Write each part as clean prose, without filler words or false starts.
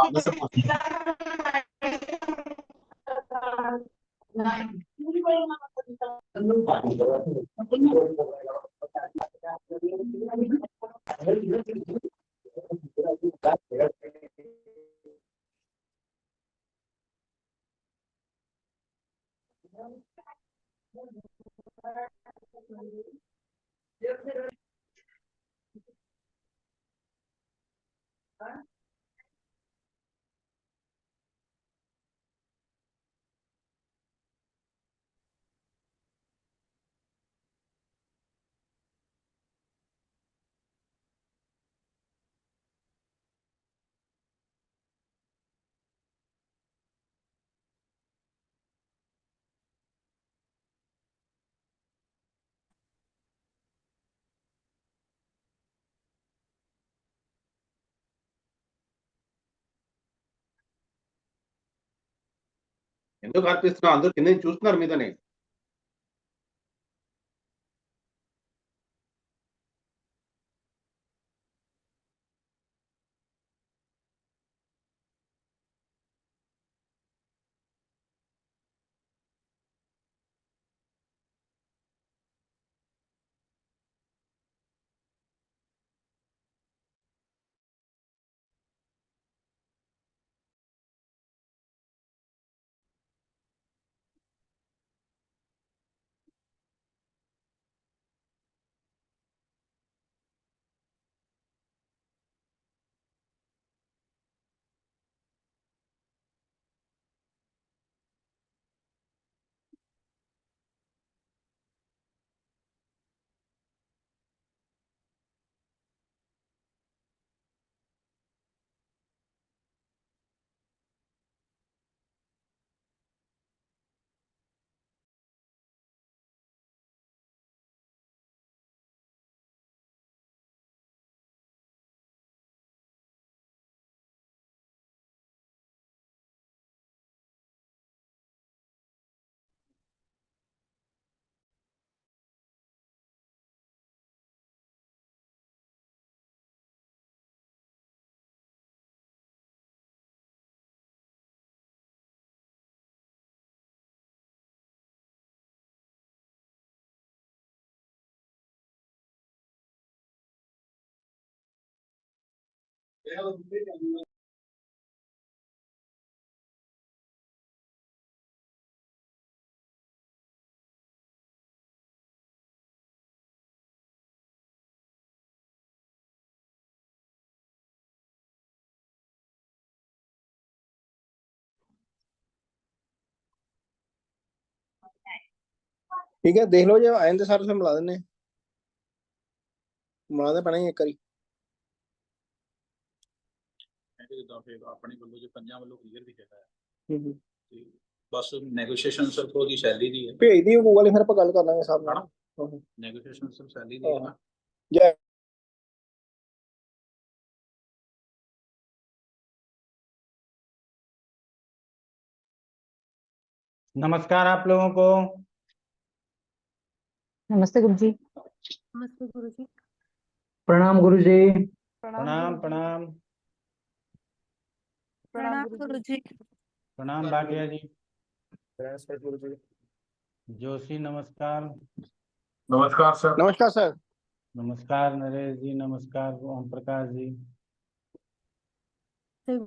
आगे से पूछिए। ఎందుకు అర్పిస్తున్నావు? అందరూ కింద నుంచి చూస్తున్నారు మీదని. ठीक है, देख लो, जो आइंदे सारे से मिला देने, मिला दे पड़ेंगे एक बारी। ਆਪਣੇ ਵੱਲੋਂ ਜੇ ਪੰਜਾਂ ਵੱਲੋਂ ਕਲੀਅਰ ਵੀ ਹੈਗਾ ਹੈ ਤੇ ਬਸ ਨੈਗੋਸ਼ੀਏਸ਼ਨ ਸਿਰਫ ਉਹਦੀ ਸੈਲਰੀ ਦੀ ਹੈ। ਭੇਜ ਦਿਓ ਗੂਗਲ, ਫਿਰ ਆਪਾਂ ਗੱਲ ਕਰ ਲਾਂਗੇ ਸਾਹਿਬ ਨਾਲ। ਨੈਗੋਸ਼ੀਏਸ਼ਨ ਸਿਰਫ ਸੈਲਰੀ ਦੀ ਹੈ ਨਾ। ਜੈ नमस्कार आप लोगों को। नमस्ते गुरुजी। नमस्ते गुरुजी। प्रणाम गुरुजी। प्रणाम प्रणाम। प्रणाम गुरुजी। प्रणाम भाटिया जी। जोशी नमस्कार। नमस्कार सर। नमस्कार सर। नमस्कार नरेश जी। नमस्कार ओम प्रकाश जी।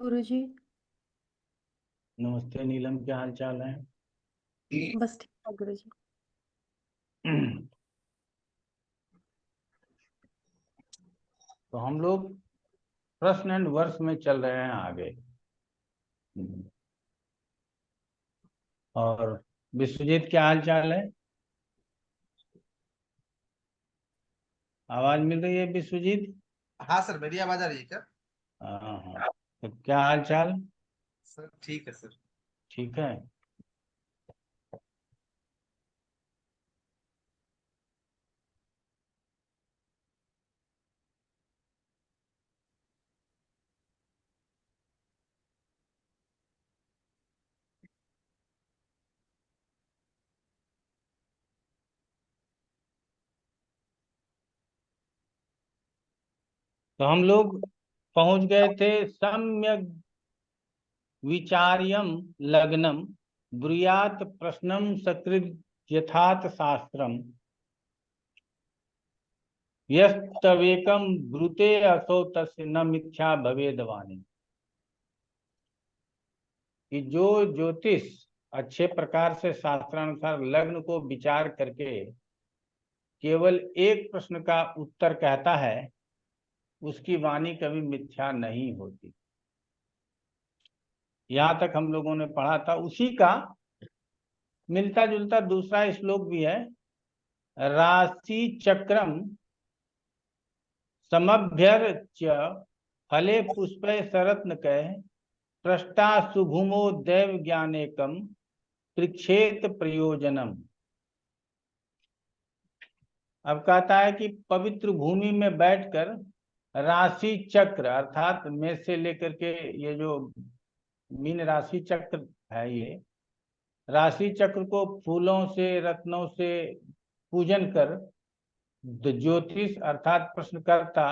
गुरुजी। नमस्ते नीलम, क्या हाल चाल है? बस ठीक है गुरुजी। तो हम लोग प्रश्न एंड वर्ष में चल रहे हैं आगे। और विश्वजीत क्या हाल चाल है? आवाज मिल रही है विश्वजीत? हाँ सर, मेरी आवाज आ रही है क्या? हाँ। तो क्या हाल चाल? सर ठीक है सर। ठीक है। तो हम लोग पहुंच गए थे सम्यक विचार्यम लग्नम ब्रूयात प्रश्नम सकृत यथात शास्त्रम यस्तवेकम ब्रूते असो तस्य न मिथ्या भवेदवाणी। कि जो ज्योतिष अच्छे प्रकार से शास्त्रानुसार लग्न को विचार करके केवल एक प्रश्न का उत्तर कहता है, उसकी वाणी कभी मिथ्या नहीं होती। यहां तक हम लोगों ने पढ़ा था। उसी का मिलता जुलता दूसरा श्लोक भी है, राशि चक्रम समभ्यर्च्य फले पुष्पे सरत्न कह पृष्ठा सुभुमो दैव ज्ञानेकम पृक्षेत प्रयोजनम। अब कहता है कि पवित्र भूमि में बैठकर राशि चक्र अर्थात मेष से लेकर के ये जो मीन राशि चक्र है, ये राशि चक्र को फूलों से रत्नों से पूजन कर ज्योतिष अर्थात प्रश्नकर्ता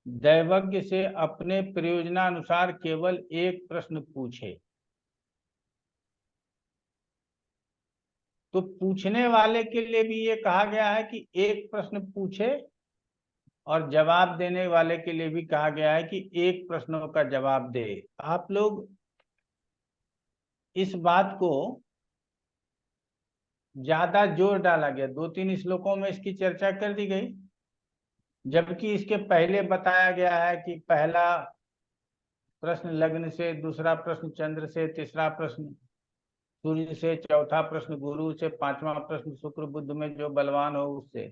दैवज्ञ से अपने प्रयोजनानुसार केवल एक प्रश्न पूछे। तो पूछने वाले के लिए भी ये कहा गया है कि एक प्रश्न पूछे, और जवाब देने वाले के लिए भी कहा गया है कि एक प्रश्नों का जवाब दे। आप लोग इस बात को ज्यादा जोर डाला गया, 2-3 श्लोकों में इसकी चर्चा कर दी गई, जबकि इसके पहले बताया गया है कि पहला प्रश्न लग्न से, दूसरा प्रश्न चंद्र से, तीसरा प्रश्न सूर्य से, चौथा प्रश्न गुरु से, पांचवा प्रश्न शुक्र बुध में जो बलवान हो उससे।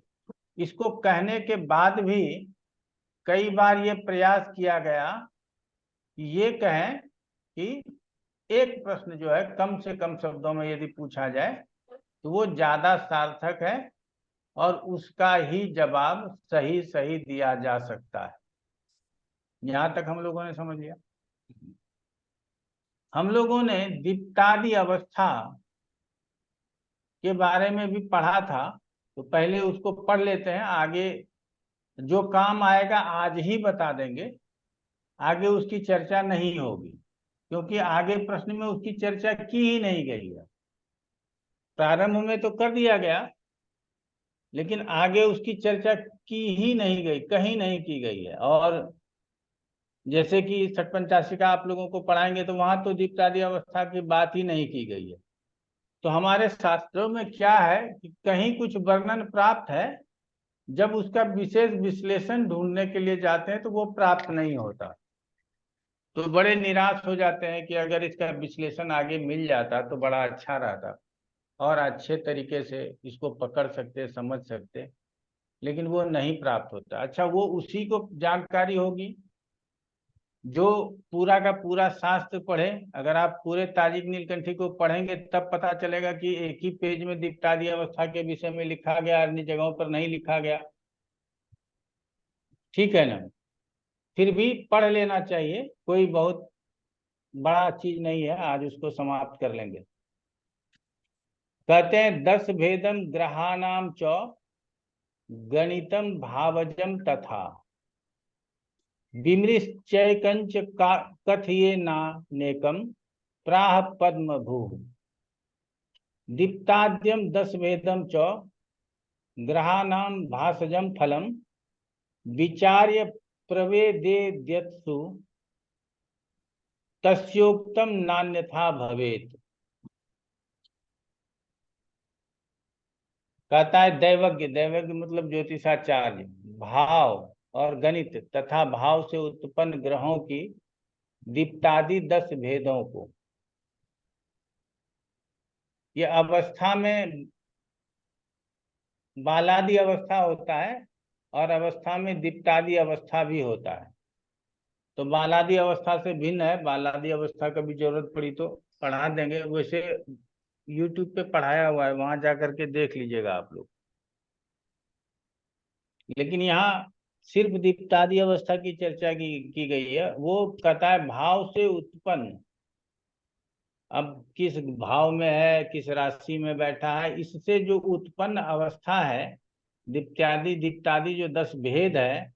इसको कहने के बाद भी कई बार ये प्रयास किया गया कि ये कहें कि एक प्रश्न जो है कम से कम शब्दों में यदि पूछा जाए तो वो ज्यादा सार्थक है और उसका ही जवाब सही सही दिया जा सकता है। यहां तक हम लोगों ने समझ लिया। हम लोगों ने दीप्तादि अवस्था के बारे में भी पढ़ा था, तो पहले उसको पढ़ लेते हैं। आगे जो काम आएगा आज ही बता देंगे, आगे उसकी चर्चा नहीं होगी, क्योंकि आगे प्रश्न में उसकी चर्चा की ही नहीं गई है। प्रारंभ में तो कर दिया गया, लेकिन आगे उसकी चर्चा की ही नहीं गई, कहीं नहीं की गई है। और जैसे कि छठ पंचाशिका आप लोगों को पढ़ाएंगे तो वहां तो दीप्तादि अवस्था की बात ही नहीं की गई है। तो हमारे शास्त्रों में क्या है कि कहीं कुछ वर्णन प्राप्त है, जब उसका विशेष विश्लेषण ढूंढने के लिए जाते हैं तो वो प्राप्त नहीं होता, तो बड़े निराश हो जाते हैं कि अगर इसका विश्लेषण आगे मिल जाता तो बड़ा अच्छा रहता और अच्छे तरीके से इसको पकड़ सकते, समझ सकते, लेकिन वो नहीं प्राप्त होता। अच्छा, वो उसी को जानकारी होगी जो पूरा का पूरा शास्त्र पढ़े। अगर आप पूरे तारिक नीलकंठी को पढ़ेंगे तब पता चलेगा कि एक ही पेज में दीप्तादि अवस्था के विषय में लिखा गया, अन्य जगहों पर नहीं लिखा गया। ठीक है ना? फिर भी पढ़ लेना चाहिए, कोई बहुत बड़ा चीज नहीं है। आज उसको समाप्त कर लेंगे। कहते हैं 10 भेदम ग्रहानाम च गणितम भावजम तथा विमृश्चैकंच कथये नानेकम प्राह पद्म भू। दीप्ताद्यम 10 भेदम च ग्रहानाम भासजम फलम विचार्य प्रवेदेद्यत्सु तस्योक्तम नान्यथा भवेत। कहता है दैवज्ञ, दैवज्ञ मतलब ज्योतिषाचार्य, भाव और गणित तथा भाव से उत्पन्न ग्रहों की दीप्तादि 10 भेदों को, ये अवस्था में बालादि अवस्था होता है और अवस्था में दीप्तादि अवस्था भी होता है। तो बालादि अवस्था से भिन्न है। बालादि अवस्था कभी जरूरत पड़ी तो पढ़ा देंगे, वैसे YouTube पे पढ़ाया हुआ है, वहां जाकर के देख लीजिएगा आप लोग। लेकिन यहाँ सिर्फ दीप्तादि अवस्था की चर्चा की गई है। वो कहता है भाव से उत्पन्न, अब किस भाव में है, किस राशि में बैठा है, इससे जो उत्पन्न अवस्था है दीप्तादि जो 10 भेद है,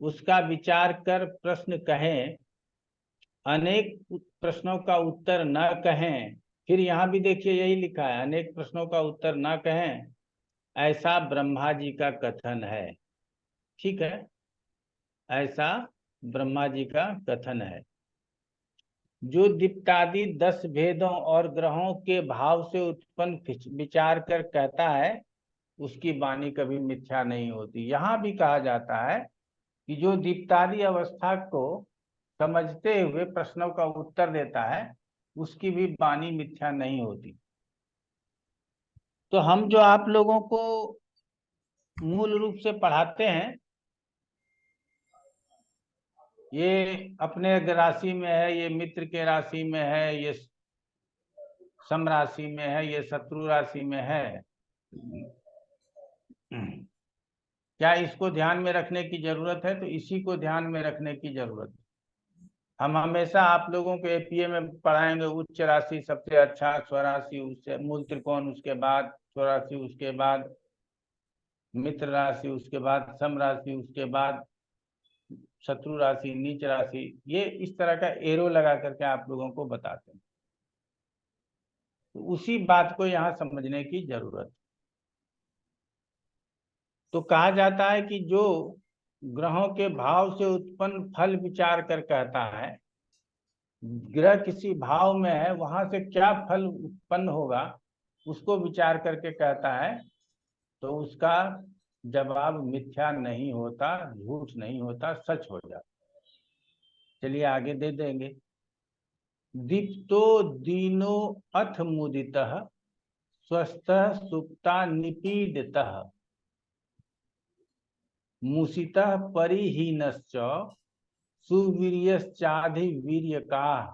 उसका विचार कर प्रश्न कहें, अनेक प्रश्नों का उत्तर न कहें। फिर यहाँ भी देखिए यही लिखा है, अनेक प्रश्नों का उत्तर न कहें, ऐसा ब्रह्मा जी का कथन है। ठीक है, ऐसा ब्रह्मा जी का कथन है। जो दीप्तादि 10 भेदों और ग्रहों के भाव से उत्पन्न विचार कर कहता है, उसकी वाणी कभी मिथ्या नहीं होती। यहाँ भी कहा जाता है कि जो दीप्तादि अवस्था को समझते हुए प्रश्नों का उत्तर देता है, उसकी भी वाणी मिथ्या नहीं होती। तो हम जो आप लोगों को मूल रूप से पढ़ाते हैं, ये अपने राशि में है, ये मित्र के राशि में है, ये सम राशि में है, ये शत्रु राशि में है। क्या इसको ध्यान में रखने की जरूरत है? तो इसी को ध्यान में रखने की जरूरत है। हम हमेशा आप लोगों को एपीए में पढ़ाएंगे उच्च राशि सबसे अच्छा, स्वराशि उससे मूल त्रिकोण, उसके बाद स्वराशि, उसके बाद मित्र राशि, उसके बाद सम राशि, उसके बाद शत्रु राशि, नीच राशि। ये इस तरह का एरो लगा करके आप लोगों को बताते हैं। तो उसी बात को यहाँ समझने की जरूरत है। तो कहा जाता है कि जो ग्रहों के भाव से उत्पन्न फल विचार कर कहता है, ग्रह किसी भाव में है, वहां से क्या फल उत्पन्न होगा उसको विचार करके कहता है, तो उसका जवाब मिथ्या नहीं होता, झूठ नहीं होता, सच हो जाता। चलिए आगे दे देंगे। दीप्तो दीनो अथ मुदितः स्वस्थः सुप्ता निपीडितः मुसितः परिहीनश्च सुवीर्यश्चाधिवीर्यकाः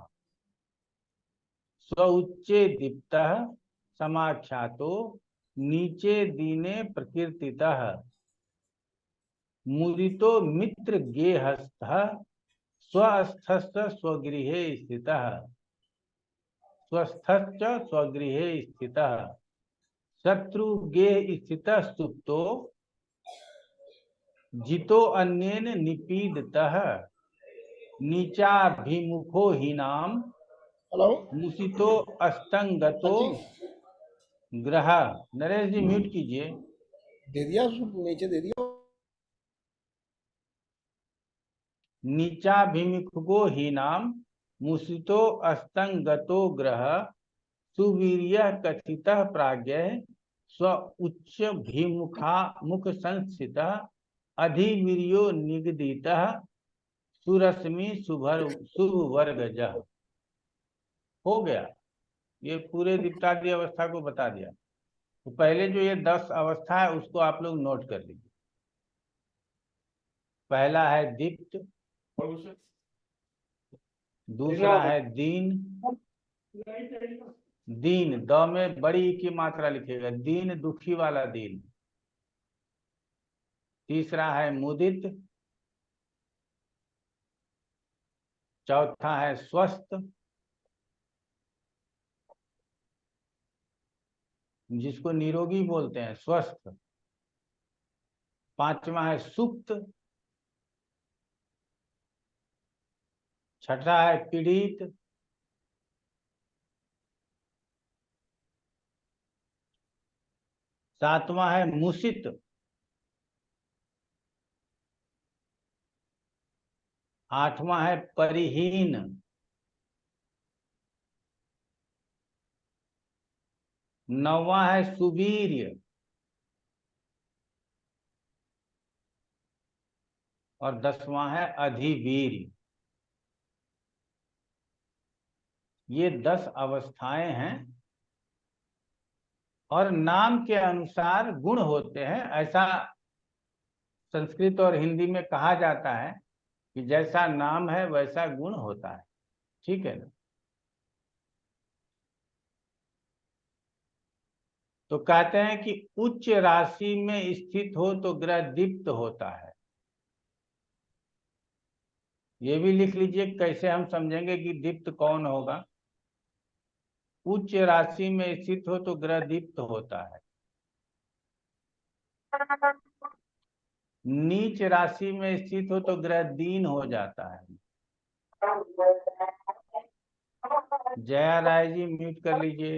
स्वउच्चे दीप्तः समाख्यातो नीचे दीने प्रकीर्तितः मुदितो मित्र गेहस्थः स्वस्थश्च स्वगृहे स्थितः स्वस्थश्च स्वगृहे स्थितः शत्रु गेह स्थितः सुप्तो जितो अन्येन निपीडतः नीचाभिमुखो हीनाम हेलो मुसितो अस्तंगतो ग्रह। नरेश जी म्यूट कीजिए। दे दिया, नीचे दे दिया। नीचाभिमुखो हीनाम मुसितो अस्तंगतो ग्रह सुवीर्य कथितः प्राज्ञः स्व उच्च भीमुखा मुख संस्थितः अधिवीर्यो निगदितः सुरश्मि शुभ वर्गजः। हो गया, ये पूरे दीप्तादि अवस्था को बता दिया। तो पहले जो ये 10 अवस्था है उसको आप लोग नोट कर लीजिए। पहला है दीप्त, दूसरा है दीन, दीन द में बड़ी की मात्रा लिखेगा, दीन दुखी वाला दीन। तीसरा है मुदित, चौथा है स्वस्थ, जिसको निरोगी बोलते हैं, स्वस्थ। पांचवा है सुप्त, छठा है पीड़ित, सातवां है मूसित, आठवां है परिहीन, नौवां है सुवीर्य और 10वां है अधिवीर्य। ये 10 अवस्थाएं हैं और नाम के अनुसार गुण होते हैं। ऐसा संस्कृत और हिंदी में कहा जाता है कि जैसा नाम है वैसा गुण होता है। ठीक है ना? तो कहते हैं कि उच्च राशि में स्थित हो तो ग्रह दीप्त होता है। ये भी लिख लीजिए कैसे हम समझेंगे कि दीप्त कौन होगा। उच्च राशि में स्थित हो तो ग्रह दीप्त होता है। नीच राशि में स्थित हो तो ग्रह दीन हो जाता है। जया राय जी म्यूट कर लीजिए।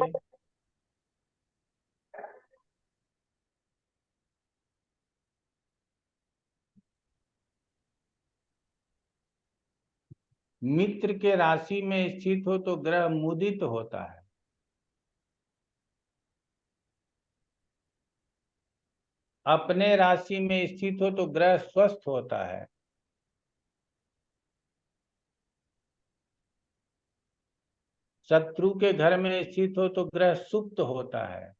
मित्र के राशि में स्थित हो तो ग्रह मुदित होता है। अपने राशि में स्थित हो तो ग्रह स्वस्थ होता है। शत्रु के घर में स्थित हो तो ग्रह सुप्त होता है।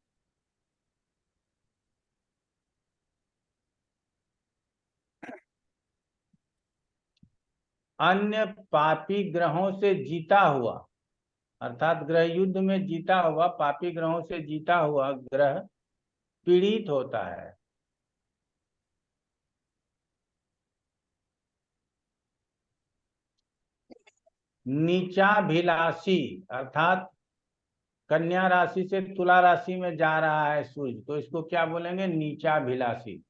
अन्य पापी ग्रहों से जीता हुआ, अर्थात ग्रह युद्ध में जीता हुआ, पापी ग्रहों से जीता हुआ ग्रह पीड़ित होता है। नीचाभिलाषी, अर्थात कन्या राशि से तुला राशि में जा रहा है सूर्य, तो इसको क्या बोलेंगे? नीचाभिलाषी।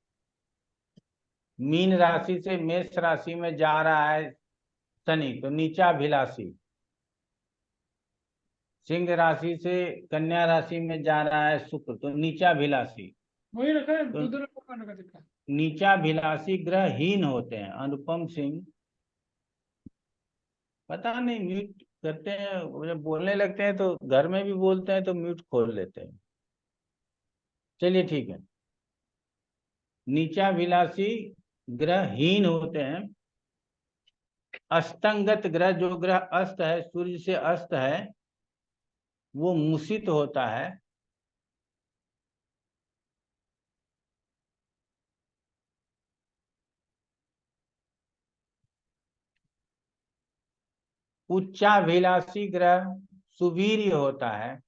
मीन राशि से मेष राशि में जा रहा है शनि, तो नीचाभिलाषी। सिंह राशि से कन्या राशि में जा रहा है शुक्र, तो नीचाभिलाषी। तो नीचाभिलाषी ग्रह हीन होते हैं। अनुपम सिंह, पता नहीं म्यूट करते हैं, जब बोलने लगते हैं तो घर में भी बोलते हैं तो म्यूट खोल लेते हैं। चलिए ठीक है। नीचाभिलाषी ग्रह हीन होते हैं। अस्तंगत ग्रह, जो ग्रह अस्त है, सूर्य से अस्त है, वो मूषित होता है। उच्चाभिलाषी ग्रह सुवीर्य होता है।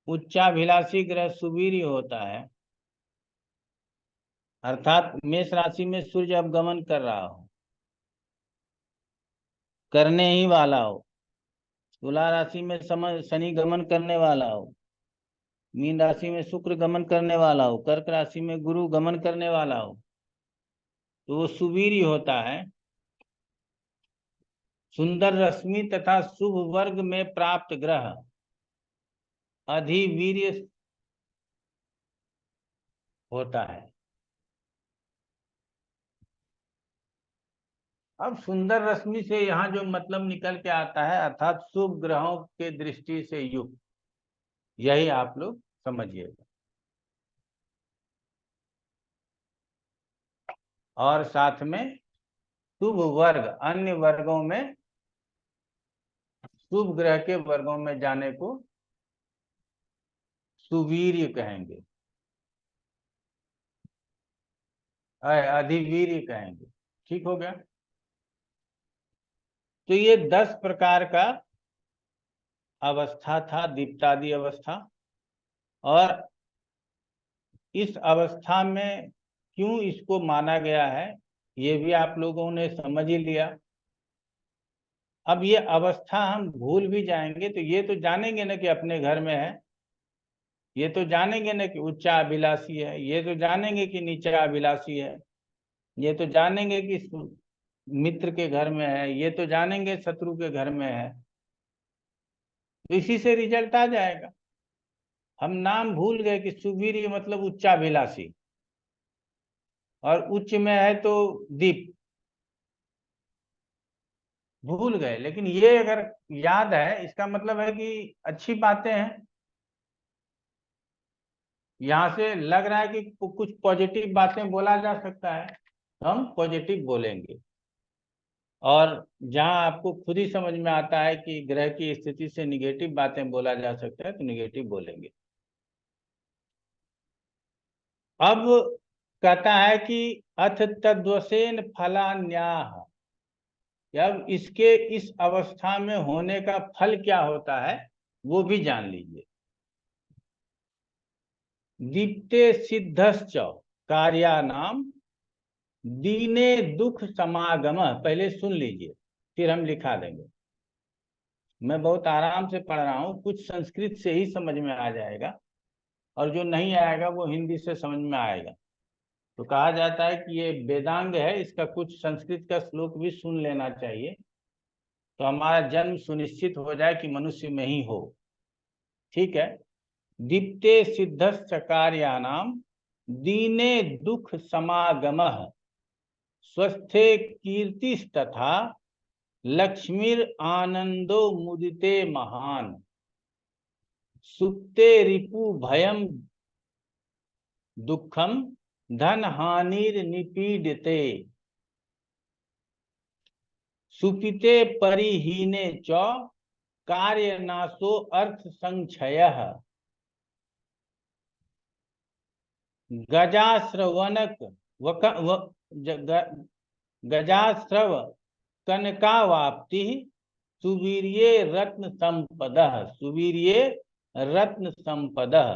उच्चाभिलाषी ग्रह सुवीर्य होता है, अर्थात मेष राशि में सूर्य अब गमन कर रहा हो, करने ही वाला हो। तुला राशि में शनि गमन करने वाला हो। मीन राशि में शुक्र गमन करने वाला हो। कर्क राशि में गुरु गमन करने वाला हो, तो वो सुवीर्य होता है। सुंदर रश्मि तथा शुभ वर्ग में प्राप्त ग्रह अधिवीर्य होता है। अब सुंदर रश्मि से यहाँ जो मतलब निकल के आता है, अर्थात शुभ ग्रहों के दृष्टि से युक्त, यही आप लोग समझिएगा। और साथ में शुभ वर्ग, अन्य वर्गों में, शुभ ग्रह के वर्गों में जाने को सुवीर्य कहेंगे, अधिवीर्य कहेंगे। ठीक हो गया। तो ये 10 प्रकार का अवस्था था, दीप्तादि अवस्था। और इस अवस्था में क्यों इसको माना गया है, ये भी आप लोगों ने समझ ही लिया। अब ये अवस्था हम भूल भी जाएंगे तो ये तो जानेंगे ना कि अपने घर में है, ये तो जानेंगे ना कि उच्चा अभिलाषी है, ये तो जानेंगे कि नीचा अभिलाषी है, ये तो जानेंगे कि मित्र के घर में है, ये तो जानेंगे शत्रु के घर में है। तो इसी से रिजल्ट आ जाएगा। हम नाम भूल गए कि सुवीर्य मतलब उच्चाभिलाषी, और उच्च में है तो दीप, भूल गए। लेकिन ये अगर याद है, इसका मतलब है कि अच्छी बातें हैं। यहाँ से लग रहा है कि कुछ पॉजिटिव बातें बोला जा सकता है, हम पॉजिटिव बोलेंगे। और जहां आपको खुद ही समझ में आता है कि ग्रह की स्थिति से निगेटिव बातें बोला जा सकता है, तो निगेटिव बोलेंगे। अब कहता है कि अथ तद्वसेन फलान्याह, अब इसके इस अवस्था में होने का फल क्या होता है वो भी जान लीजिए। दीप्ते सिद्धश्च कार्यानाम दीने दुख समागम, पहले सुन लीजिए फिर हम लिखा देंगे। मैं बहुत आराम से पढ़ रहा हूँ, कुछ संस्कृत से ही समझ में आ जाएगा। और जो नहीं आएगा वो हिंदी से समझ में आएगा। तो कहा जाता है कि ये वेदांग है, इसका कुछ संस्कृत का श्लोक भी सुन लेना चाहिए, तो हमारा जन्म सुनिश्चित हो जाए कि मनुष्य में ही हो। ठीक है। दीप्ते सिद्धश्च कार्याणाम दीने दुख समागमः स्वस्थे कीर्तिस्तथा लक्ष्मीर आनंदो मुदिते महान सुप्ते रिपु भयम दुखम धन हानिर निपीडते सुपिते परिहीने च कार्यनाशो अर्थ संक्षयः गजाश्रवनक गजाश्रव कनकावाप्ति सुवीर्ये रत्न संपदः सुवीर्ये रत्न संपदः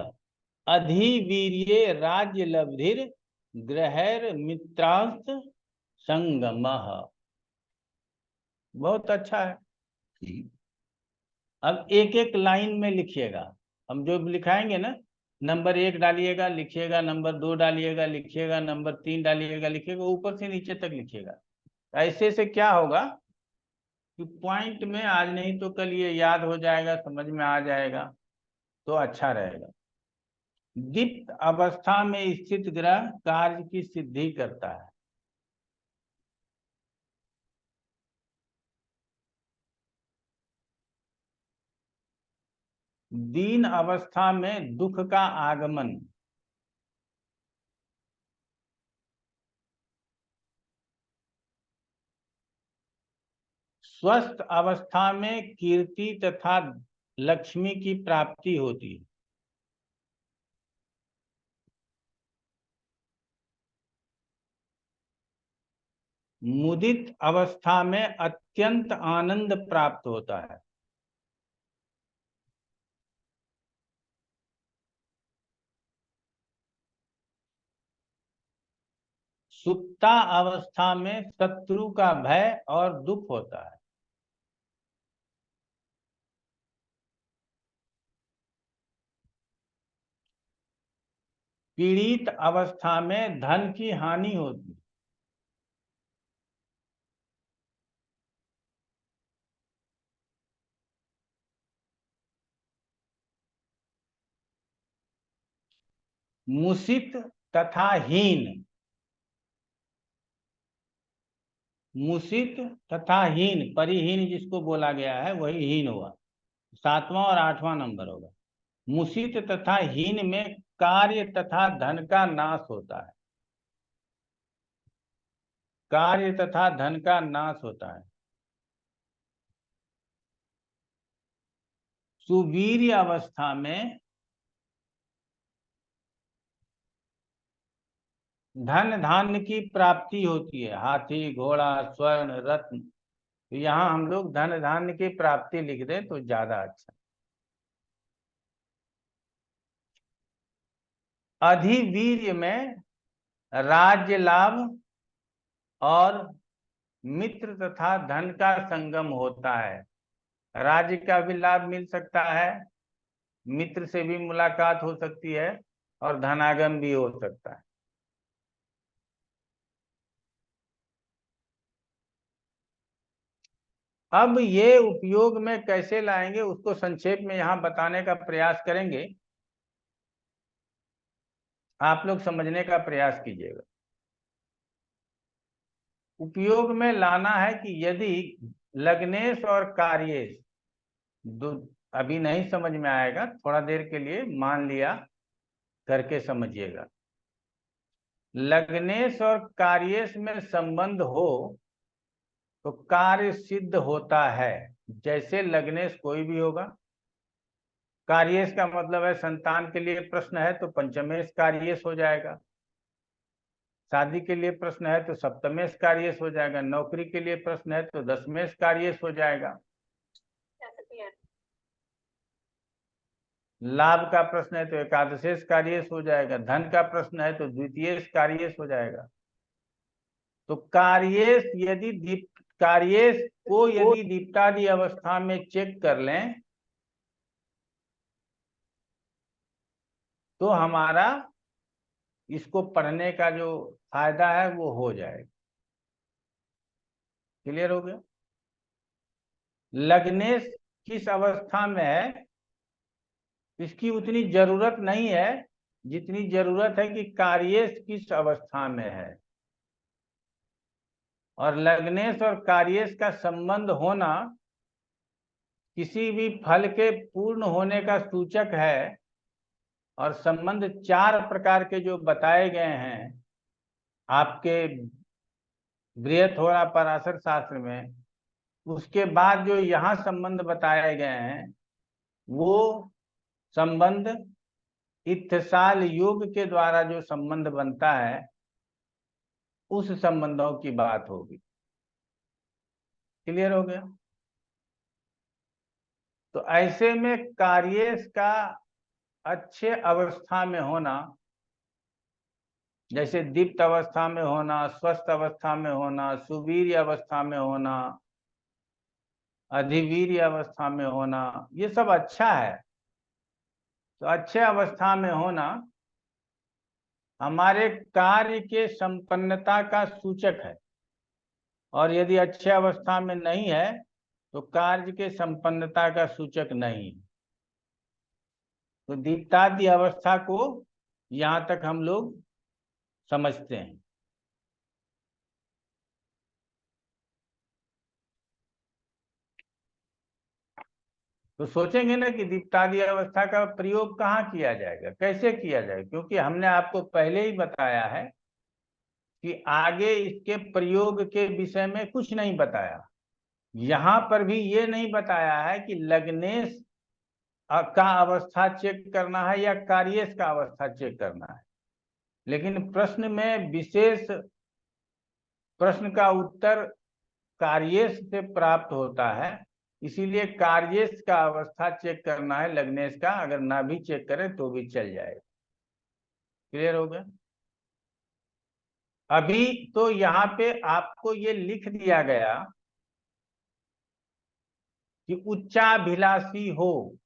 अधिवीर्ये राज्य लब्धिर ग्रहैर मित्रांश संगमः। बहुत अच्छा है। अब एक एक लाइन में लिखिएगा, हम जो लिखाएंगे ना, नंबर 1 डालिएगा लिखिएगा, नंबर 2 डालिएगा लिखिएगा, नंबर 3 डालिएगा लिखिएगा, ऊपर से नीचे तक लिखिएगा। ऐसे से क्या होगा कि पॉइंट में आज नहीं तो कल ये याद हो जाएगा, समझ में आ जाएगा, तो अच्छा रहेगा। दीप्त अवस्था में स्थित ग्रह कार्य की सिद्धि करता है। दीन अवस्था में दुख का आगमन। स्वस्थ अवस्था में कीर्ति तथा लक्ष्मी की प्राप्ति होती है। मुदित अवस्था में अत्यंत आनंद प्राप्त होता है। सुप्ता अवस्था में शत्रु का भय और दुख होता है। पीड़ित अवस्था में धन की हानि होती है। मूषित तथा हीन। मूषित तथा हीन, परिहीन जिसको बोला गया है वही हीन हुआ, 7वां और 8वां नंबर होगा। मूषित तथा हीन में कार्य तथा धन का नाश होता है। कार्य तथा धन का नाश होता है। सुवीर्य अवस्था में धन धान्य की प्राप्ति होती है। हाथी, घोड़ा, स्वर्ण, रत्न। तो यहाँ हम लोग धन धान्य की प्राप्ति लिख दें तो ज्यादा अच्छा। अधिवीर्य में राज्य लाभ और मित्र तथा धन का संगम होता है। राज्य का भी लाभ मिल सकता है, मित्र से भी मुलाकात हो सकती है और धनागम भी हो सकता है। अब ये उपयोग में कैसे लाएंगे उसको संक्षेप में यहाँ बताने का प्रयास करेंगे। आप लोग समझने का प्रयास कीजिएगा। उपयोग में लाना है कि यदि लग्नेश और कार्येश अभी नहीं समझ में आएगा, थोड़ा देर के लिए मान लिया करके समझिएगा। लग्नेश और कार्येश में संबंध हो तो कार्य सिद्ध होता है। जैसे लग्नेश कोई भी होगा, कार्येश का मतलब है संतान के लिए प्रश्न है तो पंचमेश कार्येश हो जाएगा, शादी के लिए प्रश्न है तो सप्तमेश कार्येश हो जाएगा, नौकरी के लिए प्रश्न है तो दसमेश कार्येश हो जाएगा, लाभ का प्रश्न है तो एकादशेश कार्येश हो जाएगा, धन का प्रश्न है तो द्वितीयेश कार्येश हो जाएगा। तो कार्येश यदि दीप्तादि अवस्था में चेक कर लें तो हमारा इसको पढ़ने का जो फायदा है वो हो जाएगा। क्लियर हो गया? लग्नेश किस अवस्था में है, इसकी उतनी जरूरत नहीं है जितनी जरूरत है कि कार्येश किस अवस्था में है। और लग्नेश और कार्येश का संबंध होना किसी भी फल के पूर्ण होने का सूचक है। और संबंध 4 प्रकार के जो बताए गए हैं आपके बृहत्थोरा पराशर शास्त्र में, उसके बाद जो यहाँ संबंध बताए गए हैं वो संबंध इत्थसाल योग के द्वारा जो संबंध बनता है उस संबंधों की बात होगी। क्लियर हो गया? तो ऐसे में कार्येश का अच्छे अवस्था में होना, जैसे दीप्त अवस्था में होना, स्वस्थ अवस्था में होना, सुवीर्य अवस्था में होना, अधिवीर्य अवस्था में होना, ये सब अच्छा है। तो अच्छे अवस्था में होना हमारे कार्य के संपन्नता का सूचक है। और यदि अच्छे अवस्था में नहीं है तो कार्य के संपन्नता का सूचक नहीं। तो दीप्तादि अवस्था को यहाँ तक हम लोग समझते हैं। तो सोचेंगे ना कि दीप्तादि अवस्था का प्रयोग कहाँ किया जाएगा, कैसे किया जाएगा, क्योंकि हमने आपको पहले ही बताया है कि आगे इसके प्रयोग के विषय में कुछ नहीं बताया। यहाँ पर भी ये नहीं बताया है कि लग्नेश का अवस्था चेक करना है या कार्येश का अवस्था चेक करना है। लेकिन प्रश्न में विशेष प्रश्न का उत्तर कार्येश से प्राप्त होता है, इसीलिए कार्येश का अवस्था चेक करना है। लग्नेश का अगर ना भी चेक करें तो भी चल जाएगा। क्लियर हो गया? अभी तो यहाँ पे आपको ये लिख दिया गया कि उच्चाभिलाषी हो।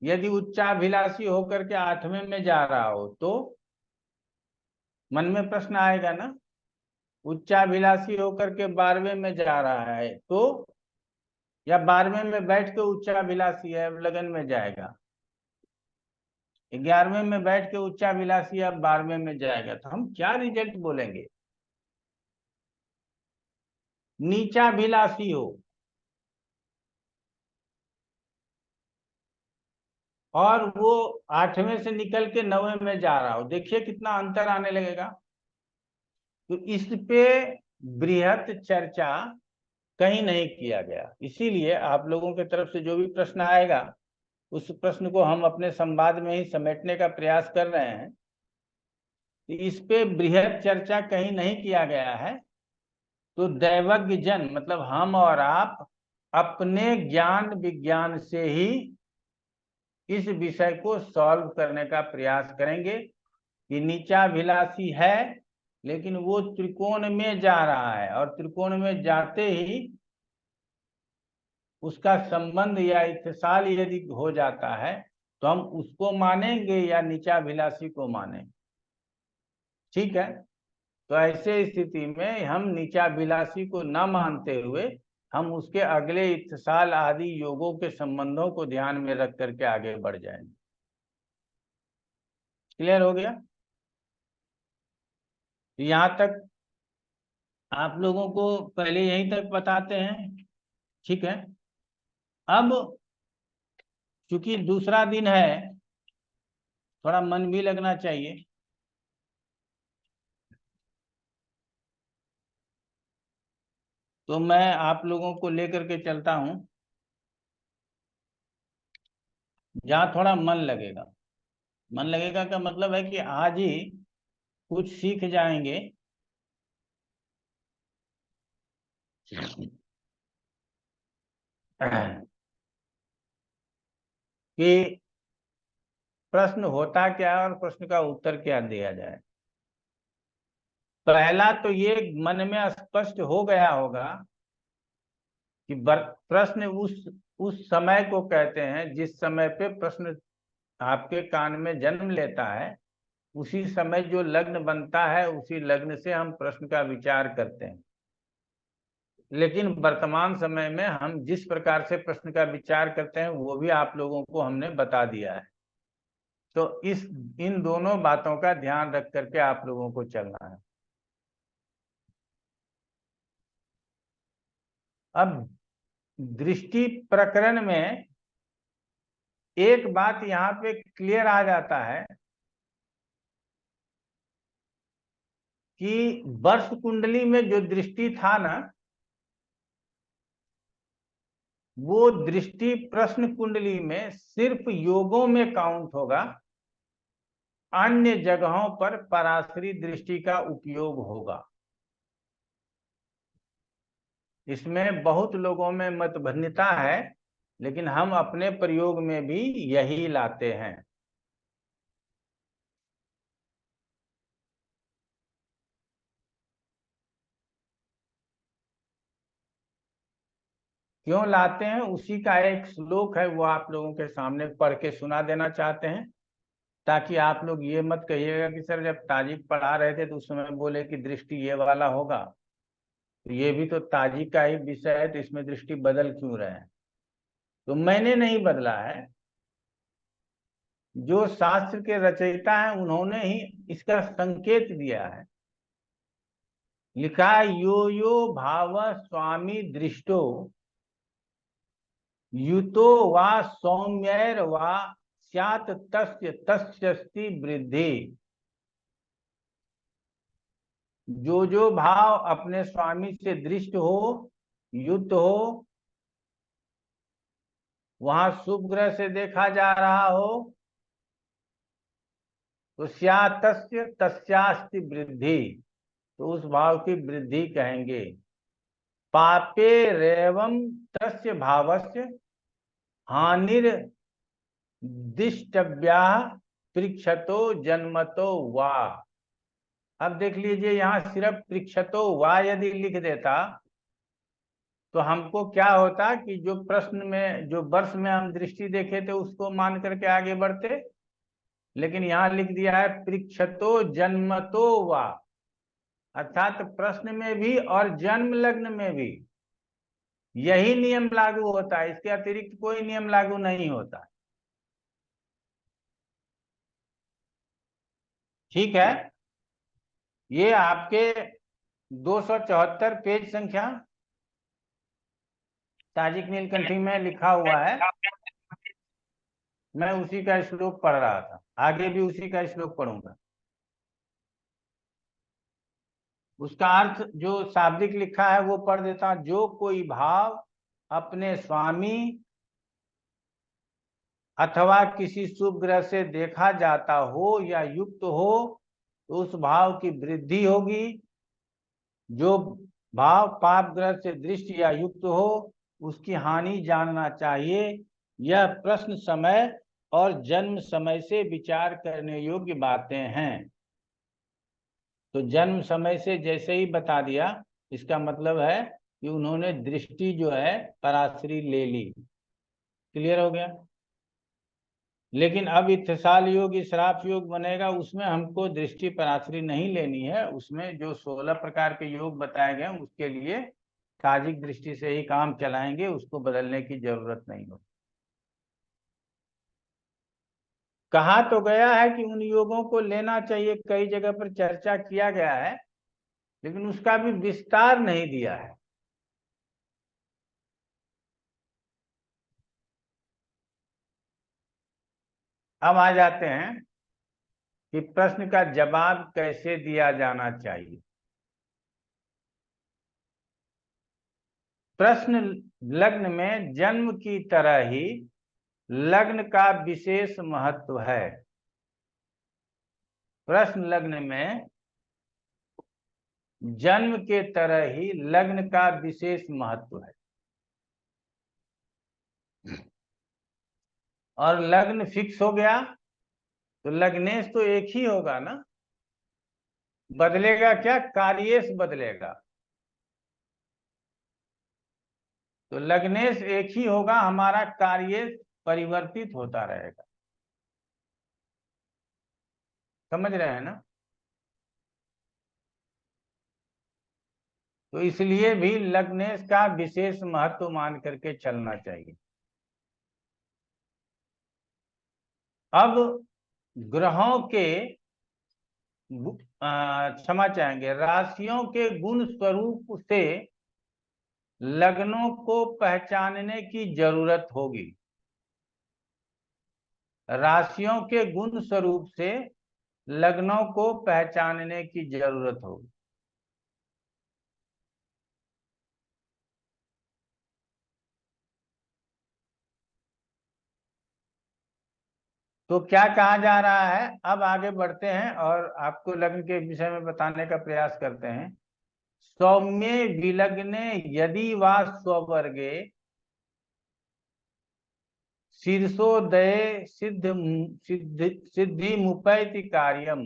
यदि उच्चाभिलाषी होकर के 8वें में जा रहा हो तो मन में प्रश्न आएगा ना, उच्चाभिलाषी होकर के 12वें में जा रहा है तो, या 12वें में बैठ के उच्चाभिलाषी है लगन में जाएगा, 11वें में बैठ के उच्चाभिलाषी अब 12वें में जाएगा, तो हम क्या रिजल्ट बोलेंगे? नीचाभिलाषी हो और वो 8वें से निकल के 9वें में जा रहा हो, देखिए कितना अंतर आने लगेगा। तो इस पे बृहत चर्चा कहीं नहीं किया गया। इसीलिए आप लोगों की तरफ से जो भी प्रश्न आएगा उस प्रश्न को हम अपने संवाद में ही समेटने का प्रयास कर रहे हैं। इस पे बृहत चर्चा कहीं नहीं किया गया है। तो दैवज्ञ जन मतलब हम और आप अपने ज्ञान विज्ञान से ही इस विषय को सॉल्व करने का प्रयास करेंगे कि नीचाभिलाषी है लेकिन वो त्रिकोण में जा रहा है, और त्रिकोण में जाते ही उसका संबंध या इत्तिसाल यदि हो जाता है तो हम उसको मानेंगे या नीचाभिलाषी को मानेंगे। ठीक है? तो ऐसे स्थिति में हम नीचाभिलाषी को न मानते हुए हम उसके अगले इत्तिसाल आदि योगों के संबंधों को ध्यान में रख करके आगे बढ़ जाएंगे। क्लियर हो गया? यहाँ तक आप लोगों को पहले यहीं तक बताते हैं। ठीक है? अब चूंकि दूसरा दिन है, थोड़ा मन भी लगना चाहिए। तो मैं आप लोगों को लेकर के चलता हूं जहां थोड़ा मन लगेगा। मन लगेगा का मतलब है कि आज ही कुछ सीख जाएंगे। कि प्रश्न होता क्या है और प्रश्न का उत्तर क्या दिया जाए। पहला तो ये मन में स्पष्ट हो गया होगा कि प्रश्न उस समय को कहते हैं जिस समय पे प्रश्न आपके कान में जन्म लेता है, उसी समय जो लग्न बनता है उसी लग्न से हम प्रश्न का विचार करते हैं। लेकिन वर्तमान समय में हम जिस प्रकार से प्रश्न का विचार करते हैं वो भी आप लोगों को हमने बता दिया है। तो इन दोनों बातों का ध्यान रख करके आप लोगों को चलना है। अब दृष्टि प्रकरण में एक बात यहाँ पे क्लियर आ जाता है कि वर्ष कुंडली में जो दृष्टि था ना, वो दृष्टि प्रश्न कुंडली में सिर्फ योगों में काउंट होगा, अन्य जगहों पर पराश्री दृष्टि का उपयोग होगा। इसमें बहुत लोगों में मतभिन्नता है, लेकिन हम अपने प्रयोग में भी यही लाते हैं। क्यों लाते हैं, उसी का एक श्लोक है, वो आप लोगों के सामने पढ़ के सुना देना चाहते हैं, ताकि आप लोग ये मत कहिएगा कि सर जब ताजिक पढ़ा रहे थे तो उस समय बोले कि दृष्टि ये वाला होगा, तो ये भी तो ताजिक का ही विषय है, तो इसमें दृष्टि बदल क्यों रहे हैं। तो मैंने नहीं बदला है, जो शास्त्र के रचयिता हैं उन्होंने ही इसका संकेत दिया है। लिखा है यो यो भाव स्वामी दृष्टो युतो वा सौम्यर वा स्यात् तस्य तस्यस्ति वृद्धि। जो भाव अपने स्वामी से दृष्ट हो, युत हो, वहां शुभ ग्रह से देखा जा रहा हो, तो स्यातस्य तस्यास्ति वृद्धि, तो उस भाव की वृद्धि कहेंगे। पापे रेवम तस्य भावस्य हानिर दिष्टव्या पृक्षतो जन्मतो वा। अब देख लीजिए, यहाँ सिर्फ पृक्षतो वा यदि लिख देता तो हमको क्या होता कि जो प्रश्न में जो वर्ष में हम दृष्टि देखे थे उसको मान करके आगे बढ़ते, लेकिन यहाँ लिख दिया है पृक्षतो जन्मतो वा, अर्थात प्रश्न में भी और जन्म लग्न में भी यही नियम लागू होता है, इसके अतिरिक्त कोई नियम लागू नहीं होता। ठीक है, ये आपके 274 पेज संख्या ताजिक नीलकंठी में लिखा हुआ है। मैं उसी का श्लोक पढ़ रहा था, आगे भी उसी का श्लोक पढ़ूंगा। उसका अर्थ जो शाब्दिक लिखा है वो पढ़ देता हूं। जो कोई भाव अपने स्वामी अथवा किसी शुभ ग्रह से देखा जाता हो या युक्त हो, तो उस भाव की वृद्धि होगी। जो भाव पाप ग्रह से दृष्टि या युक्त हो, उसकी हानि जानना चाहिए। यह प्रश्न समय और जन्म समय से विचार करने योग्य बातें हैं। तो जन्म समय से जैसे ही बता दिया, इसका मतलब है कि उन्होंने दृष्टि जो है पराश्री ले ली। क्लियर हो गया। लेकिन अब इत्तिसाल योग इशराफ योग बनेगा, उसमें हमको दृष्टि पराश्री नहीं लेनी है। उसमें जो 16 प्रकार के योग बताए गए उसके लिए ताजिक दृष्टि से ही काम चलाएंगे, उसको बदलने की जरूरत नहीं होगी। कहा तो गया है कि उन योगों को लेना चाहिए, कई जगह पर चर्चा किया गया है, लेकिन उसका भी विस्तार नहीं दिया है। अब आ जाते हैं कि प्रश्न का जवाब कैसे दिया जाना चाहिए। प्रश्न लग्न में जन्म की तरह ही लग्न का विशेष महत्व है। प्रश्न लग्न में जन्म के तरह ही लग्न का विशेष महत्व है। और लग्न फिक्स हो गया तो लग्नेश तो एक ही होगा ना, बदलेगा क्या, कार्येश बदलेगा। तो लग्नेश एक ही होगा, हमारा कार्येश परिवर्तित होता रहेगा। समझ रहे हैं ना। तो इसलिए भी लग्नेश का विशेष महत्व मान करके चलना चाहिए। अब ग्रहों के क्षमा चाहेंगे, राशियों के गुण स्वरूप से लग्नों को पहचानने की जरूरत होगी। राशियों के गुण स्वरूप से लग्नों को पहचानने की जरूरत होगी। तो क्या कहा जा रहा है, अब आगे बढ़ते हैं और आपको लग्न के विषय में बताने का प्रयास करते हैं। सौम्ये विलग्ने यदि वा स्ववर्गे शीर्षोदये सिद्धि मुपैति कार्यम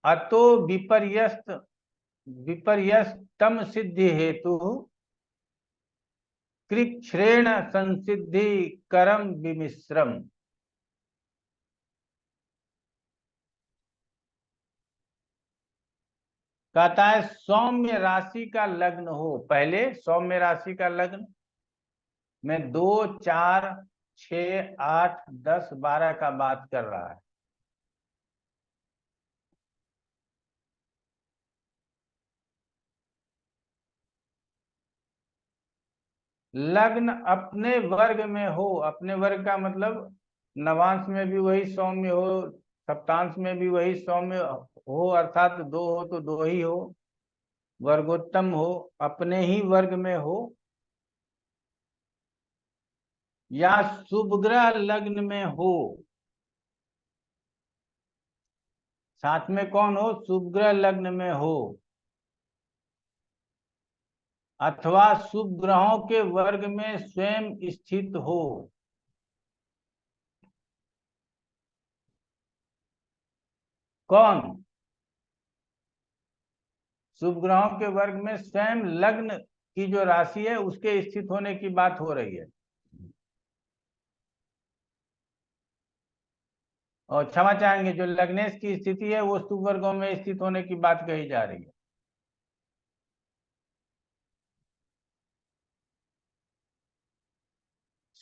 अतो विपर्यस्तम सिद्धि हेतु कृच्छ्रेण संसिद्धि करम विमिश्रम। कहता है सौम्य राशि का लग्न हो, पहले सौम्य राशि का लग्न में 2, 4, 6, 8, 10, 12 का बात कर रहा है। लग्न अपने वर्ग में हो, अपने वर्ग का मतलब नवांश में भी वही सौम्य हो, सप्तांश में भी वही सौम्य हो, अर्थात 2 हो तो 2 ही हो, वर्गोत्तम हो, अपने ही वर्ग में हो, या शुभ ग्रह लग्न में हो। साथ में कौन हो, शुभ ग्रह लग्न में हो, अथवा शुभ ग्रहों के वर्ग में स्वयं स्थित हो। कौन, शुभ ग्रहों के वर्ग में स्वयं लग्न की जो राशि है उसके स्थित होने की बात हो रही है। और क्षमा चाहेंगे, जो लग्नेश की स्थिति है वो शुभ वर्गों में स्थित होने की बात कही जा रही है।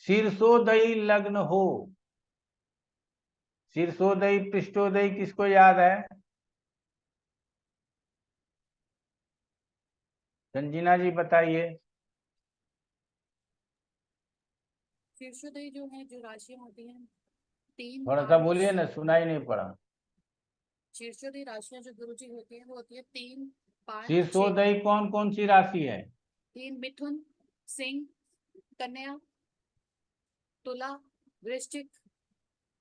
शीर्षोदयी लग्न हो, शीर्षोदयी पृष्ठोदयी किसको याद है? संजीना जी बताइए। शीर्षोदय जो है, जो राशियां होती हैं 3, थोड़ा सा 5, बोलिए ना, सुनाई नहीं पड़ा। शीर्षोदय राशियां जो गुरुजी होती हैं वो होती है 3, 5, 6। शीर्षोदयी कौन कौन सी राशि है? 3 मिथुन, सिंह, कन्या, तुला, वृश्चिक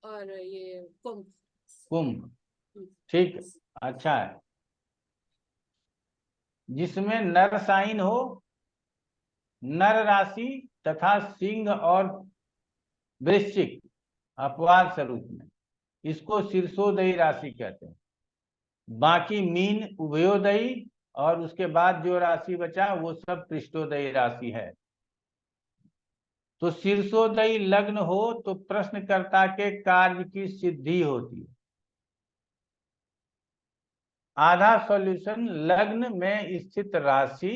और ये कुंभ। कुंभ, ठीक, अच्छा है। जिसमें नर साइन हो, नर राशि तथा सिंह और वृश्चिक अपवाद स्वरूप में, इसको शीर्षोदयी राशि कहते हैं। बाकी मीन, उभयोदयी और उसके बाद जो राशि बचा वो सब पृष्ठोदयी राशि है। तो शीर्षोदयी लग्न हो तो प्रश्नकर्ता के कार्य की सिद्धि होती है। आधा सॉल्यूशन लग्न में स्थित राशि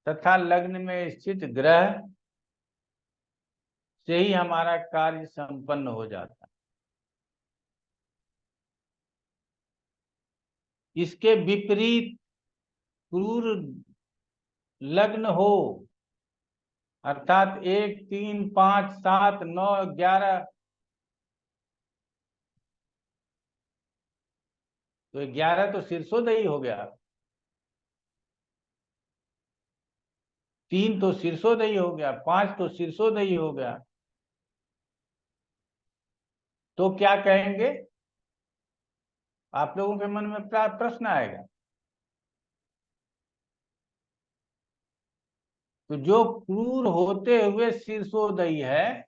तथा लग्न में स्थित ग्रह से ही हमारा कार्य संपन्न हो जाता है। इसके विपरीत क्रूर लग्न हो, अर्थात 1, 3, 5, 7, 9, 11, तो 11 तो शीर्षोदयी हो गया, 3 तो शीर्षोदयी हो गया, 5 तो शीर्षोदयी हो गया। तो क्या कहेंगे? आप लोगों के मन में प्रश्न आएगा। तो जो क्रूर होते हुए शीर्षोदयी है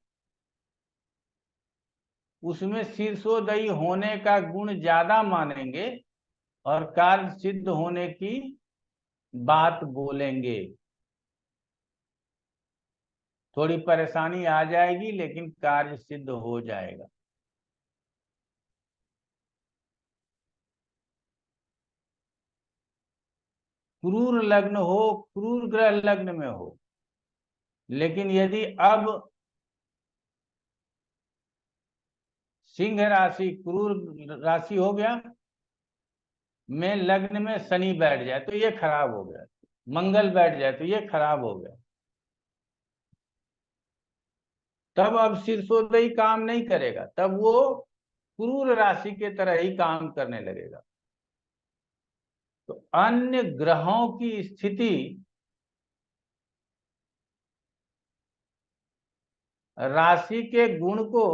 उसमें शीर्षोदयी होने का गुण ज्यादा मानेंगे और कार्य सिद्ध होने की बात बोलेंगे। थोड़ी परेशानी आ जाएगी लेकिन कार्य सिद्ध हो जाएगा। क्रूर लग्न हो, क्रूर ग्रह लग्न में हो, लेकिन यदि अब सिंह राशि क्रूर राशि हो गया में लग्न में शनि बैठ जाए तो ये खराब हो गया, मंगल बैठ जाए तो ये खराब हो गया, तब अब शीर्षोदयी काम नहीं करेगा, तब वो क्रूर राशि के तरह ही काम करने लगेगा। तो अन्य ग्रहों की स्थिति राशि के गुण को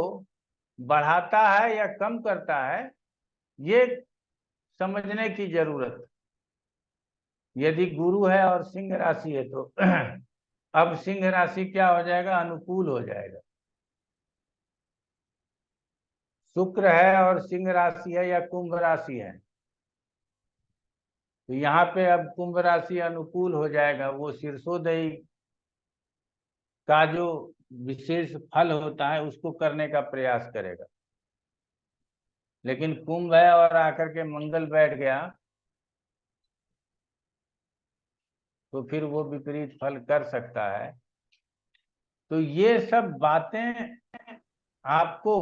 बढ़ाता है या कम करता है, ये समझने की जरूरत है। यदि गुरु है और सिंह राशि है तो अब सिंह राशि क्या हो जाएगा, अनुकूल हो जाएगा। शुक्र है और सिंह राशि है या कुंभ राशि है तो यहाँ पे अब कुंभ राशि अनुकूल हो जाएगा, वो शीर्षोदयी का जो विशेष फल होता है उसको करने का प्रयास करेगा। लेकिन कुंभ है और आकर के मंगल बैठ गया तो फिर वो विपरीत फल कर सकता है। तो ये सब बातें आपको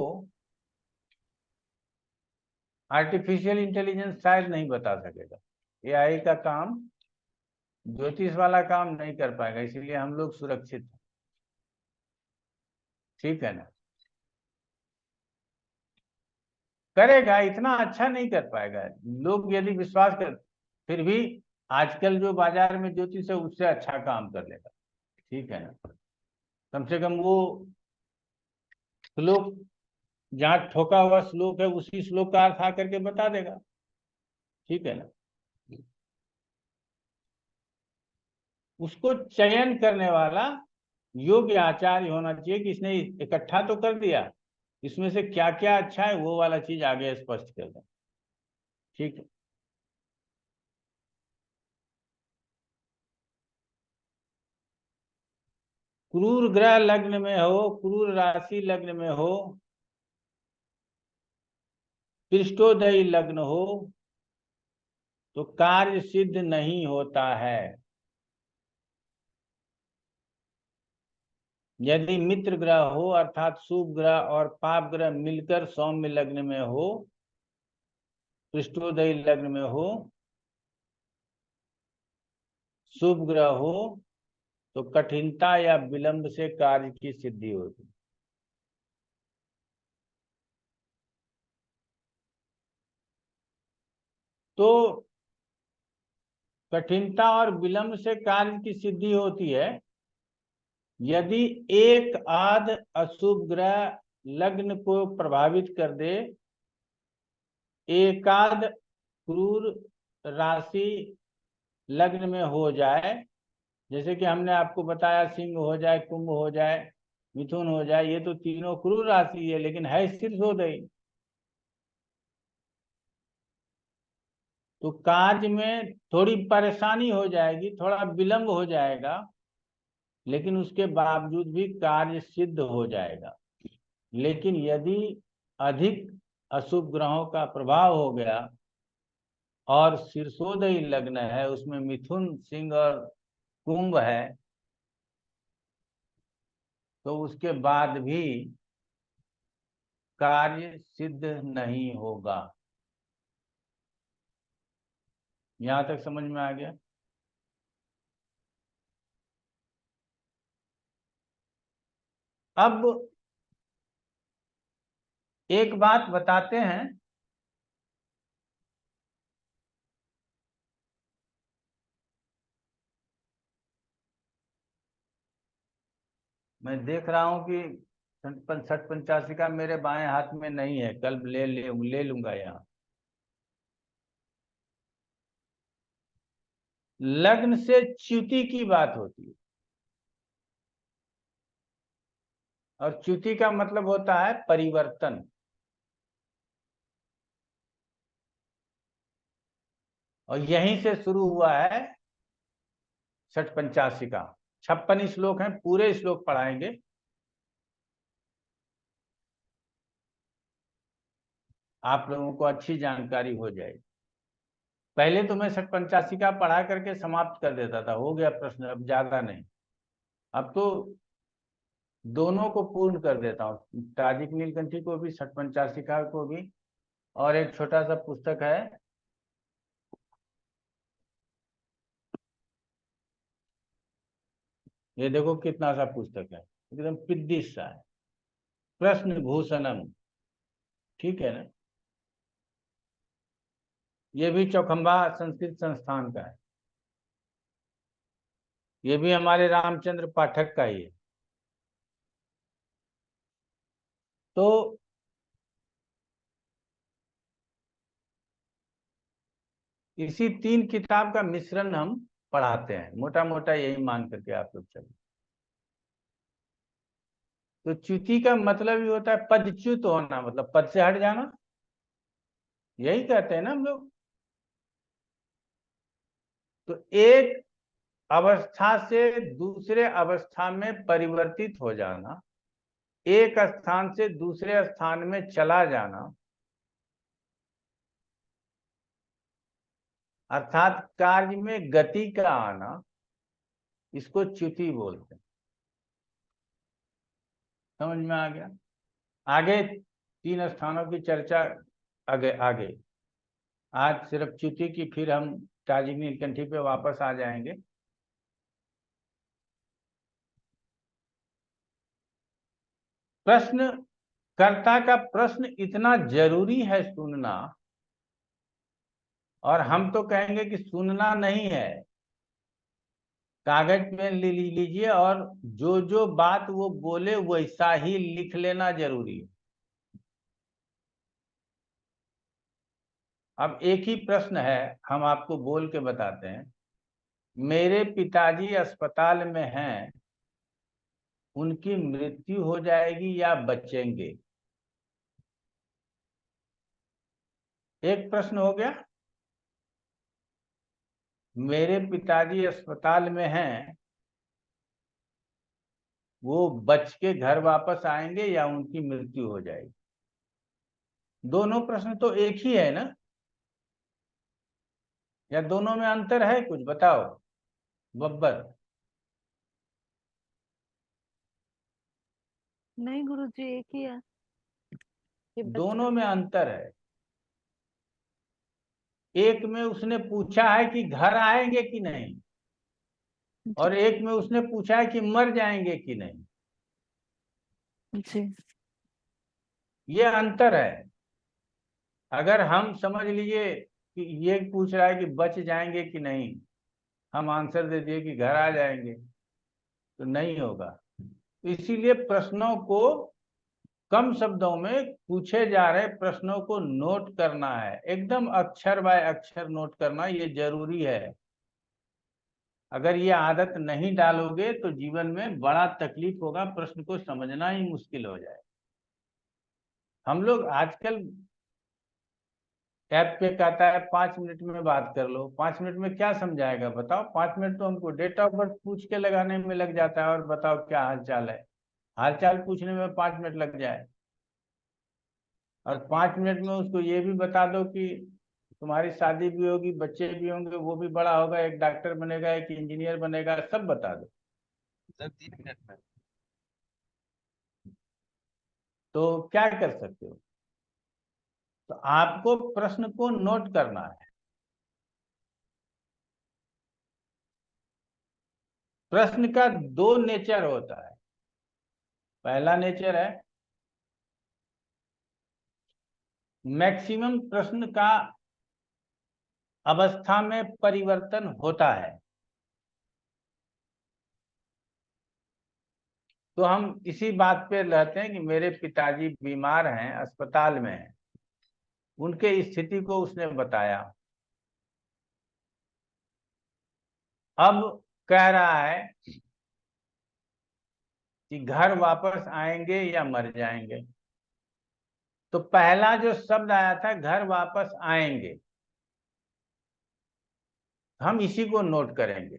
आर्टिफिशियल इंटेलिजेंस शायद नहीं बता सकेगा, एआई का काम, ज्योतिष वाला काम नहीं कर पाएगा, इसलिए हम लोग सुरक्षित हैं। ठीक है ना, करेगा, इतना अच्छा नहीं कर पाएगा। लोग यदि विश्वास कर, फिर भी आजकल जो बाजार में ज्योतिष है उससे अच्छा काम कर लेगा। ठीक है ना, कम से कम वो श्लोक, जहाँ ठोका हुआ श्लोक है उसी श्लोक का अर्थ आकर के बता देगा। ठीक है ना, उसको चयन करने वाला योग्य आचार्य होना चाहिए कि इसने इकट्ठा तो कर दिया, इसमें से क्या क्या अच्छा है वो वाला चीज आगे स्पष्ट कर दें। ठीक है, क्रूर ग्रह लग्न में हो, क्रूर राशि लग्न में हो, पृष्ठोदयी लग्न हो तो कार्य सिद्ध नहीं होता है। यदि मित्र ग्रह हो अर्थात शुभ ग्रह और पाप ग्रह मिलकर सौम्य लग्न में हो, पृष्ठोदयी लग्न में हो, शुभ ग्रह हो तो कठिनता या विलंब से कार्य की सिद्धि होती। तो कठिनता और विलंब से कार्य की सिद्धि होती है यदि एक आध अशुभ ग्रह लग्न को प्रभावित कर दे, एकाध क्रूर राशि लग्न में हो जाए, जैसे कि हमने आपको बताया सिंह हो जाए, कुंभ हो जाए, मिथुन हो जाए, ये तो तीनों क्रूर राशि है लेकिन है शीर्षोदयी, तो कार्य में थोड़ी परेशानी हो जाएगी, थोड़ा विलंब हो जाएगा, लेकिन उसके बावजूद भी कार्य सिद्ध हो जाएगा। लेकिन यदि अधिक अशुभ ग्रहों का प्रभाव हो गया और शीर्षोदयी लग्न है, उसमें मिथुन, सिंह और कुंभ है, तो उसके बाद भी कार्य सिद्ध नहीं होगा। यहां तक समझ में आ गया? अब एक बात बताते हैं, मैं देख रहा हूं कि 60-85 का मेरे बाएं हाथ में नहीं है, कल ले लूंगा। यहाँ लग्न से च्युति की बात होती है, और च्युति का मतलब होता है परिवर्तन। और यहीं से शुरू हुआ है 60-85 का। 56 श्लोक हैं, पूरे श्लोक पढ़ाएंगे। आप लोगों को अच्छी जानकारी हो जाएगी। पहले तो मैं 85 का पढ़ा करके समाप्त कर देता था, हो गया प्रश्न, अब ज्यादा नहीं। अब तो दोनों को पूर्ण कर देता हूँ, ताजिक नीलकंठी को भी, 85 का को भी। और एक छोटा सा पुस्तक है, ये देखो कितना सा पुस्तक है, एकदम पिद्दिश सा है, प्रश्न भूषणम, ठीक है ना। ये भी चौखंबा संस्कृत संस्थान का है, ये भी हमारे रामचंद्र पाठक का ही है। तो इसी 3 किताब का मिश्रण हम पढ़ाते हैं, मोटा मोटा यही मान करके आप लोग चलो। तो च्युति का मतलब ही होता है पदच्युत होना, मतलब पद से हट जाना, यही कहते हैं ना हम लोग। तो एक अवस्था से दूसरे अवस्था में परिवर्तित हो जाना, एक स्थान से दूसरे स्थान में चला जाना, अर्थात कार्य में गति का आना, इसको च्युति बोलते हैं। समझ में आ गया? आगे 3 स्थानों की चर्चा आगे आगे, आज सिर्फ च्युति की, फिर हम ताजिक नीलकंठी पे वापस आ जाएंगे। प्रश्न कर्ता का प्रश्न इतना जरूरी है सुनना, और हम तो कहेंगे कि सुनना नहीं है, कागज में ले लीजिए और जो जो बात वो बोले वैसा ही लिख लेना जरूरी है। अब एक ही प्रश्न है, हम आपको बोल के बताते हैं। मेरे पिताजी अस्पताल में हैं, उनकी मृत्यु हो जाएगी या बचेंगे? एक प्रश्न हो गया। मेरे पिताजी अस्पताल में हैं, वो बच के घर वापस आएंगे या उनकी मृत्यु हो जाएगी? दोनों प्रश्न तो एक ही है ना, या दोनों में अंतर है? कुछ बताओ बब्बर। नहीं गुरुजी, एक ही है। दोनों में अंतर है। एक में उसने पूछा है कि घर आएंगे कि नहीं, और एक में उसने पूछा है कि मर जाएंगे कि नहीं। जी ये अंतर है। अगर हम समझ लीजिए कि ये पूछ रहा है कि बच जाएंगे कि नहीं, हम आंसर दे दिए कि घर आ जाएंगे, तो नहीं होगा। इसीलिए प्रश्नों को कम शब्दों में पूछे जा रहे प्रश्नों को नोट करना है, एकदम अक्षर बाय अक्षर नोट करना, ये जरूरी है। अगर ये आदत नहीं डालोगे तो जीवन में बड़ा तकलीफ होगा, प्रश्न को समझना ही मुश्किल हो जाए। हम लोग आजकल ऐप पे कहता है 5 मिनट में बात कर लो, 5 मिनट में क्या समझाएगा बताओ? 5 मिनट तो हमको डेट ऑफ बर्थ पूछ के लगाने में लग जाता है, और बताओ क्या हाल चाल है। हाल चाल पूछने में 5 मिनट लग जाए, और 5 मिनट में उसको ये भी बता दो कि तुम्हारी शादी भी होगी, बच्चे भी होंगे, वो भी बड़ा होगा, एक डॉक्टर बनेगा, एक इंजीनियर बनेगा, सब बता दो, सर 3 मिनट में। तो क्या कर सकते हो? तो आपको प्रश्न को नोट करना है। प्रश्न का 2 नेचर होता है। पहला नेचर है मैक्सिमम प्रश्न का अवस्था में परिवर्तन होता है। तो हम इसी बात पे रहते हैं कि मेरे पिताजी बीमार हैं, अस्पताल में हैं, उनके स्थिति को उसने बताया। अब कह रहा है कि घर वापस आएंगे या मर जाएंगे। तो पहला जो शब्द आया था घर वापस आएंगे, हम इसी को नोट करेंगे,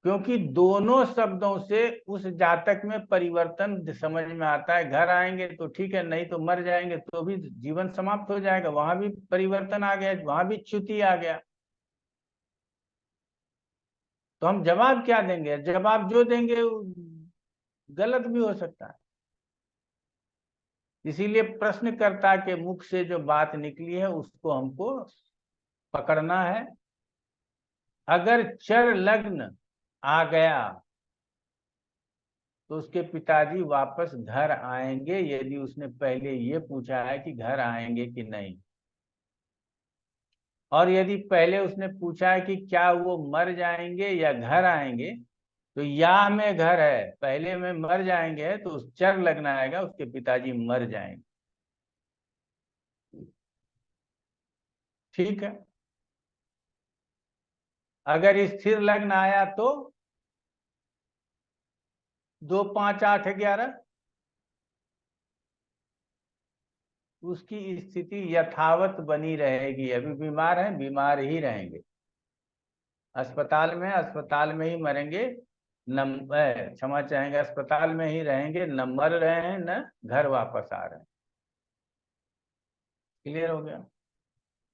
क्योंकि दोनों शब्दों से उस जातक में परिवर्तन समझ में आता है। घर आएंगे तो ठीक है, नहीं तो मर जाएंगे तो भी जीवन समाप्त हो जाएगा, वहां भी परिवर्तन आ गया, वहां भी च्युति आ गया। तो हम जवाब क्या देंगे? जवाब जो देंगे वो गलत भी हो सकता है। इसीलिए प्रश्नकर्ता के मुख से जो बात निकली है उसको हमको पकड़ना है। अगर चर लग्न आ गया तो उसके पिताजी वापस घर आएंगे, यदि उसने पहले ये पूछा है कि घर आएंगे कि नहीं। और यदि पहले उसने पूछा है कि क्या वो मर जाएंगे या घर आएंगे, तो या में घर है, पहले में मर जाएंगे तो उस चर लगना आएगा, उसके पिताजी मर जाएंगे। ठीक है। अगर स्थिर लग्न आया तो 2, 5, 8, 11 उसकी स्थिति यथावत बनी रहेगी। अभी बीमार हैं, बीमार ही रहेंगे, अस्पताल में ही मरेंगे, क्षमा चाहेंगे, अस्पताल में ही रहेंगे, न मर रहे हैं न घर वापस आ रहे हैं। क्लियर हो गया?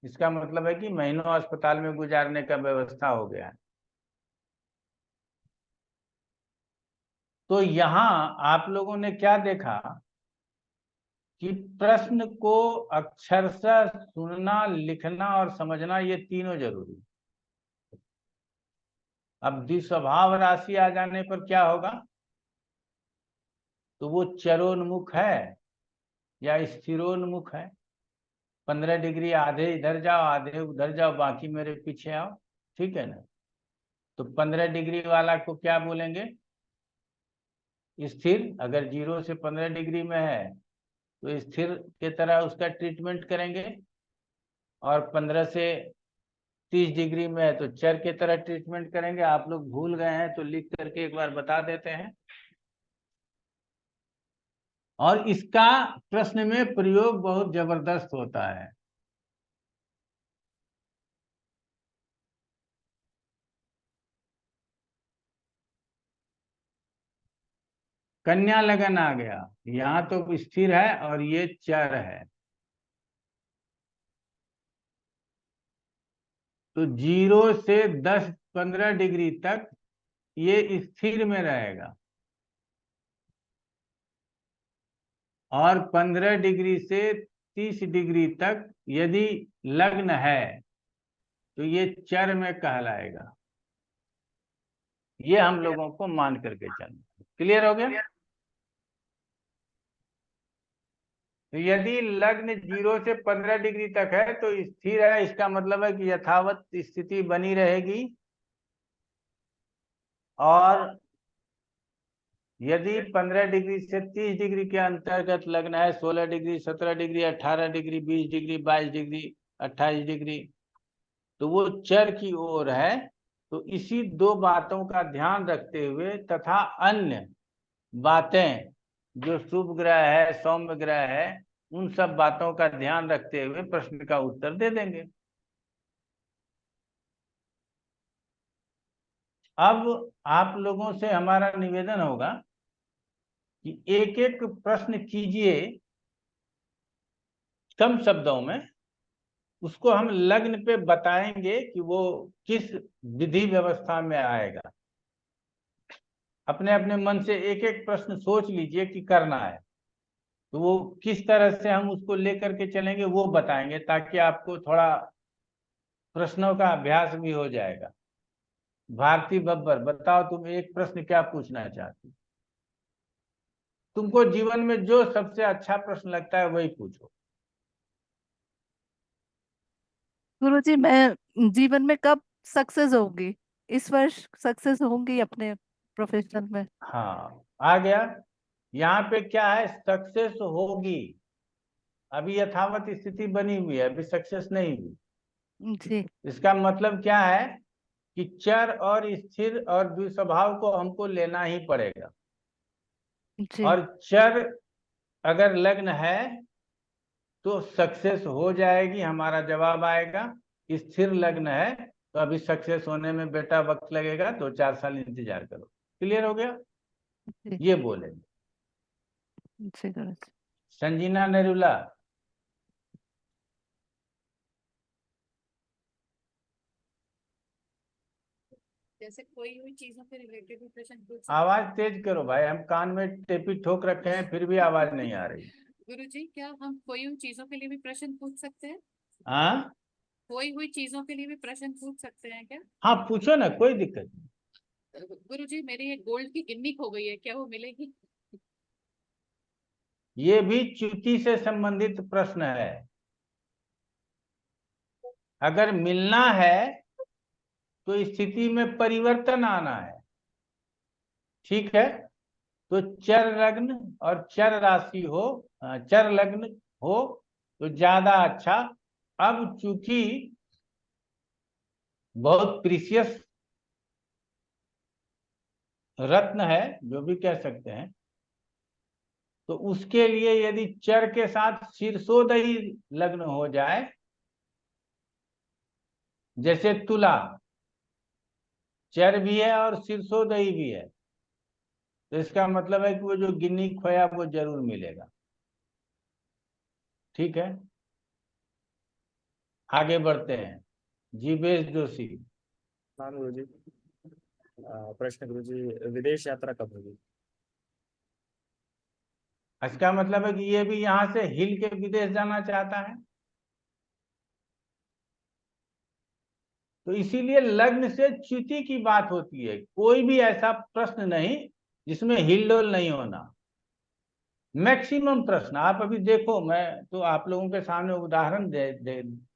इसका मतलब है कि महीनों अस्पताल में गुजारने का व्यवस्था हो गया है। तो यहाँ आप लोगों ने क्या देखा कि प्रश्न को अक्षरशः सुनना, लिखना और समझना, ये तीनों जरूरी है। अब द्विस्वभाव राशि आ जाने पर क्या होगा? तो वो चरोन्मुख है या स्थिरोन्मुख है? 15 डिग्री, आधे इधर जाओ आधे उधर जाओ, बाकी मेरे पीछे आओ। ठीक है ना? तो 15 डिग्री वाला को क्या बोलेंगे? स्थिर। अगर 0 से 15 डिग्री में है तो स्थिर के तरह उसका ट्रीटमेंट करेंगे, और 15 से 30 डिग्री में है तो चर के तरह ट्रीटमेंट करेंगे। आप लोग भूल गए हैं तो लिख करके एक बार बता देते हैं। और इसका प्रश्न में प्रयोग बहुत जबरदस्त होता है। कन्या लगन आ गया, यहां तो स्थिर है और ये चर है, तो 0 से 10-15 डिग्री तक ये स्थिर में रहेगा, और 15 डिग्री से 30 डिग्री तक यदि लग्न है तो ये चर में कहलाएगा। ये हम लोगों को मान करके चलना। क्लियर हो गया? तो यदि लग्न 0 से 15 डिग्री तक है तो स्थिर है, इसका मतलब है कि यथावत स्थिति बनी रहेगी। और यदि 15 डिग्री से 30 डिग्री के अंतर्गत लग्न है, 16 degree, 17 degree, 18 degree, 20 degree, 22 degree, 28 degree, तो वो चर की ओर है। तो इसी 2 बातों का ध्यान रखते हुए तथा अन्य बातें जो शुभ ग्रह है, सौम्य ग्रह है, उन सब बातों का ध्यान रखते हुए प्रश्न का उत्तर दे देंगे। अब आप लोगों से हमारा निवेदन होगा कि एक एक प्रश्न कीजिए कम शब्दों में, उसको हम लग्न पे बताएंगे कि वो किस विधि व्यवस्था में आएगा। अपने अपने मन से एक एक प्रश्न सोच लीजिए कि करना है, तो वो किस तरह से हम उसको लेकर के चलेंगे वो बताएंगे, ताकि आपको थोड़ा प्रश्नों का अभ्यास भी हो जाएगा। भारती बब्बर, बताओ तुम एक प्रश्न क्या पूछना चाहती? तुमको जीवन में जो सबसे अच्छा प्रश्न लगता है वही पूछो। गुरुजी, मैं जीवन में कब सक्सेस होगी? इस वर्ष सक्सेस होंगी अपने प्रोफेशन में? हाँ, आ गया। यहाँ पे क्या है? सक्सेस होगी। अभी यथावत स्थिति बनी हुई है, अभी सक्सेस नहीं हुई। जी इसका मतलब क्या है कि चर और स्थिर और द्विस्वभाव को हमको लेना ही पड़ेगा। जी और चर अगर लग्न है तो सक्सेस हो जाएगी, हमारा जवाब आएगा। स्थिर लग्न है तो अभी सक्सेस होने में बेटा वक्त लगेगा, 2-4 साल इंतजार करो। क्लियर हो गया? जी ये बोलेंगे। जी गुरुजी। संजीना नरूला, जैसे खोई हुई चीजों के रिलेटेड भी प्रश्न पूछ सकते आवाज तेज करो भाई, हम कान में टेपी ठोक रखे हैं फिर भी आवाज नहीं आ रही। हैं। गुरुजी, क्या हम खोई हुई चीजों के लिए भी प्रश्न पूछ सकते हैं? हाँ खोई हुई चीजों के लिए भी प्रश्न पूछ सकते हैं क्या? हाँ, पूछो ना, कोई दिक्कत नहीं। गुरुजी, मेरी एक गोल्ड की गिन्नी खो गई है, क्या वो मिलेगी? ये भी च्युति से संबंधित प्रश्न है। अगर मिलना है तो स्थिति में परिवर्तन आना है, ठीक है? तो चर लग्न और चर राशि हो, चर लग्न हो तो ज्यादा अच्छा। अब चूंकि बहुत प्रीशियस रत्न है, जो भी कह सकते हैं, तो उसके लिए यदि चर के साथ शीर्षोदयी लग्न हो जाए, जैसे तुला चर भी है और शीर्षोदयी भी है, तो इसका मतलब है कि वो जो गिन्नी खोया वो जरूर मिलेगा। ठीक है, आगे बढ़ते हैं। जीवेश जोशी, हाँ गुरुजी। प्रश्न गुरुजी, विदेश यात्रा कब होगी? इसका मतलब है कि ये भी यहाँ से हिल के विदेश जाना चाहता है, तो इसीलिए लग्न से च्युति की बात होती है। कोई भी ऐसा प्रश्न नहीं जिसमें हिलडोल नहीं होना। मैक्सिमम प्रश्न आप अभी देखो, मैं तो आप लोगों के सामने उदाहरण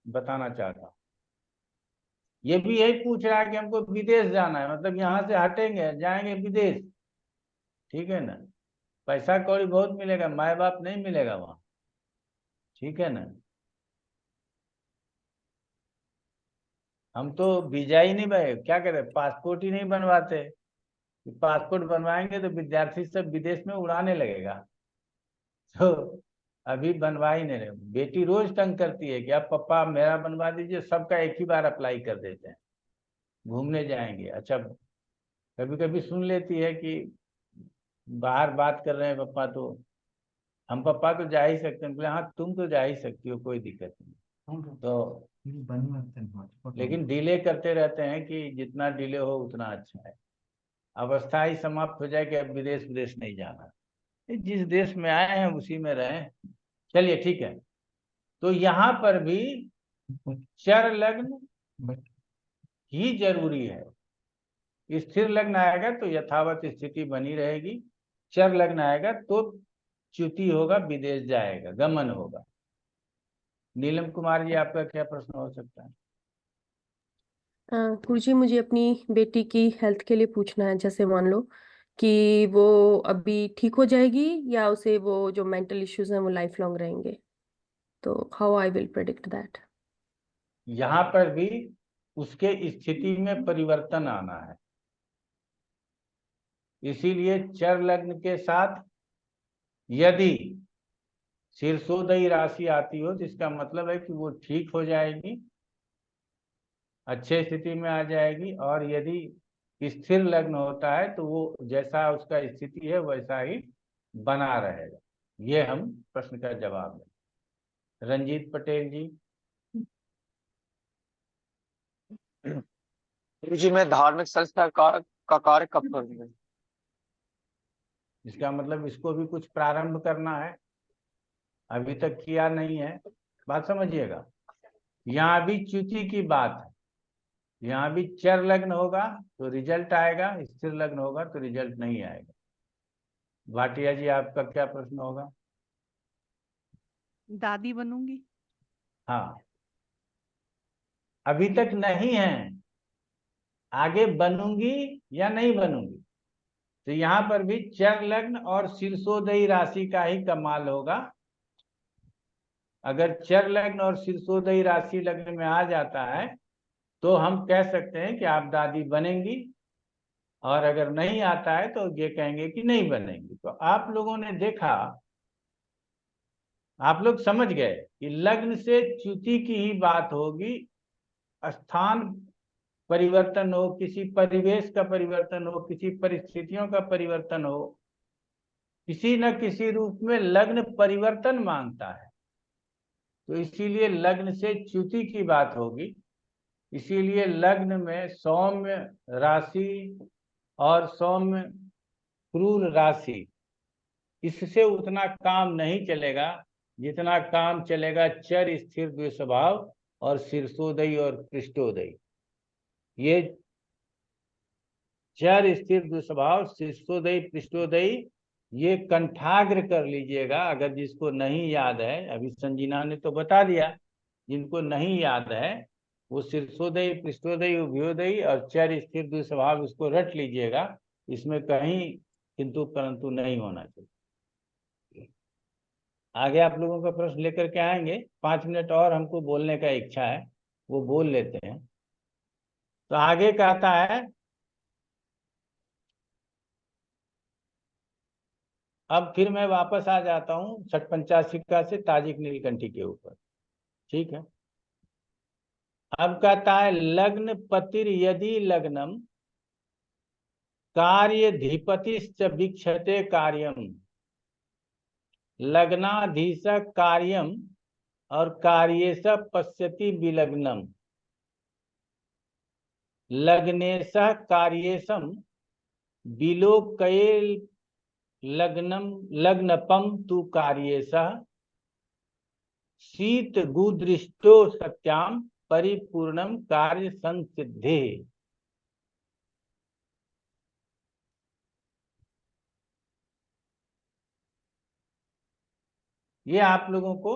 बताना चाहता हूँ। ये भी यही पूछ रहा है कि हमको विदेश जाना है, मतलब यहाँ से हटेंगे जाएंगे विदेश, ठीक है ना? पैसा कौड़ी बहुत मिलेगा, माए बाप नहीं मिलेगा वहाँ, ठीक है ना? हम तो वीजा ही नहीं भाई, क्या कहते, पासपोर्ट ही नहीं बनवाते। पासपोर्ट बनवाएंगे तो विद्यार्थी सब विदेश में उड़ाने लगेगा, तो अभी बनवा ही नहीं रहे। बेटी रोज तंग करती है कि अब पापा मेरा बनवा दीजिए, सबका एक ही बार अप्लाई कर देते हैं, घूमने जाएंगे। अच्छा, कभी कभी सुन लेती है कि बाहर बात कर रहे हैं पापा, तो हम पापा तो जा ही सकते हैं। बोले हाँ तुम तो जा ही सकती हो, कोई दिक्कत नहीं। तो लेकिन डिले करते रहते हैं कि जितना डिले हो उतना अच्छा है। अवस्था ही समाप्त हो जाए कि अब विदेश विदेश नहीं जाना, जिस देश में आए हैं उसी में रहें। चलिए ठीक है, तो यहाँ पर भी चर लग्न ही जरूरी है। स्थिर लग्न आएगा तो यथावत स्थिति बनी रहेगी, चर लग्न आएगा तो च्युति होगा, विदेश जाएगा, गमन होगा। नीलम कुमार जी, आपका क्या प्रश्न हो सकता है? गुरुजी, मुझे अपनी बेटी की हेल्थ के लिए पूछना है। जैसे मान लो कि वो अभी ठीक हो जाएगी या उसे वो जो मेंटल इश्यूज हैं वो लाइफ लॉन्ग रहेंगे, तो how I will predict that? यहाँ पर भी उसके स्थिति में परिवर्तन आना है, इसीलिए चर लग्न के साथ यदि शीर्षोदयी राशि आती हो तो इसका मतलब है कि वो ठीक हो जाएगी, अच्छे स्थिति में आ जाएगी। और यदि स्थिर लग्न होता है तो वो जैसा उसका स्थिति है वैसा ही बना रहेगा। ये हम प्रश्न का जवाब दें। रंजीत पटेल जी, गुरुजी, मैं धार्मिक संस्था का कार्य कब करूंगा? इसका मतलब इसको भी कुछ प्रारंभ करना है, अभी तक किया नहीं है। बात समझिएगा, यहाँ भी च्युति की बात है। यहाँ भी चर लग्न होगा तो रिजल्ट आएगा, स्थिर लग्न होगा तो रिजल्ट नहीं आएगा। भाटिया जी, आपका क्या प्रश्न होगा? दादी बनूंगी। हाँ, अभी तक नहीं है, आगे बनूंगी या नहीं बनूंगी। तो यहाँ पर भी चर लग्न और शीर्षोदयी राशि का ही कमाल होगा। अगर चर लग्न और शीर्षोदयी राशि लग्न में आ जाता है तो हम कह सकते हैं कि आप दादी बनेंगी, और अगर नहीं आता है तो ये कहेंगे कि नहीं बनेंगी। तो आप लोगों ने देखा, आप लोग समझ गए कि लग्न से च्युति की ही बात होगी, स्थान परिवर्तन हो, किसी परिवेश का परिवर्तन हो, किसी परिस्थितियों का परिवर्तन हो, किसी न किसी रूप में लग्न परिवर्तन मांगता है। तो इसीलिए लग्न से च्युति की बात होगी। इसीलिए लग्न में सौम्य राशि और सौम्य क्रूर राशि, इससे उतना काम नहीं चलेगा जितना काम चलेगा चर स्थिर द्विस्वभाव और शीर्षोदयी और पृष्ठोदयी। ये चर स्थिर द्विस्वभाव, शीर्षोदयी, पृष्ठोदयी, ये कंठाग्र कर लीजिएगा। अगर जिसको नहीं याद है, अभी संजीना ने तो बता दिया, जिनको नहीं याद है वो शीर्षोदयी, पृष्ठोदयी, उभयोदयी और चर स्थिर द्विस्वभाव इसको रट लीजिएगा। इसमें कहीं किंतु परंतु नहीं होना चाहिए। आगे आप लोगों का प्रश्न लेकर के आएंगे। 5 मिनट और हमको बोलने का इच्छा है, वो बोल लेते हैं। तो आगे कहता है, अब फिर मैं वापस आ जाता हूँ षटपंचाशिका से ताजिक नीलकंठी के ऊपर, ठीक है। अब कहता है लग्न पतिर यदि लग्नम कार्यधिपतिश्च वीक्षते कार्यम, लग्नाधीश कार्यम और कार्येश पश्यति विलग्नम, लग्नेश कार्येशम विलोकये लग्नम लग्नपम तु कार्येश शीत गुदृष्टो सत्याम परिपूर्णम कार्य संसिद्धे। ये आप लोगों को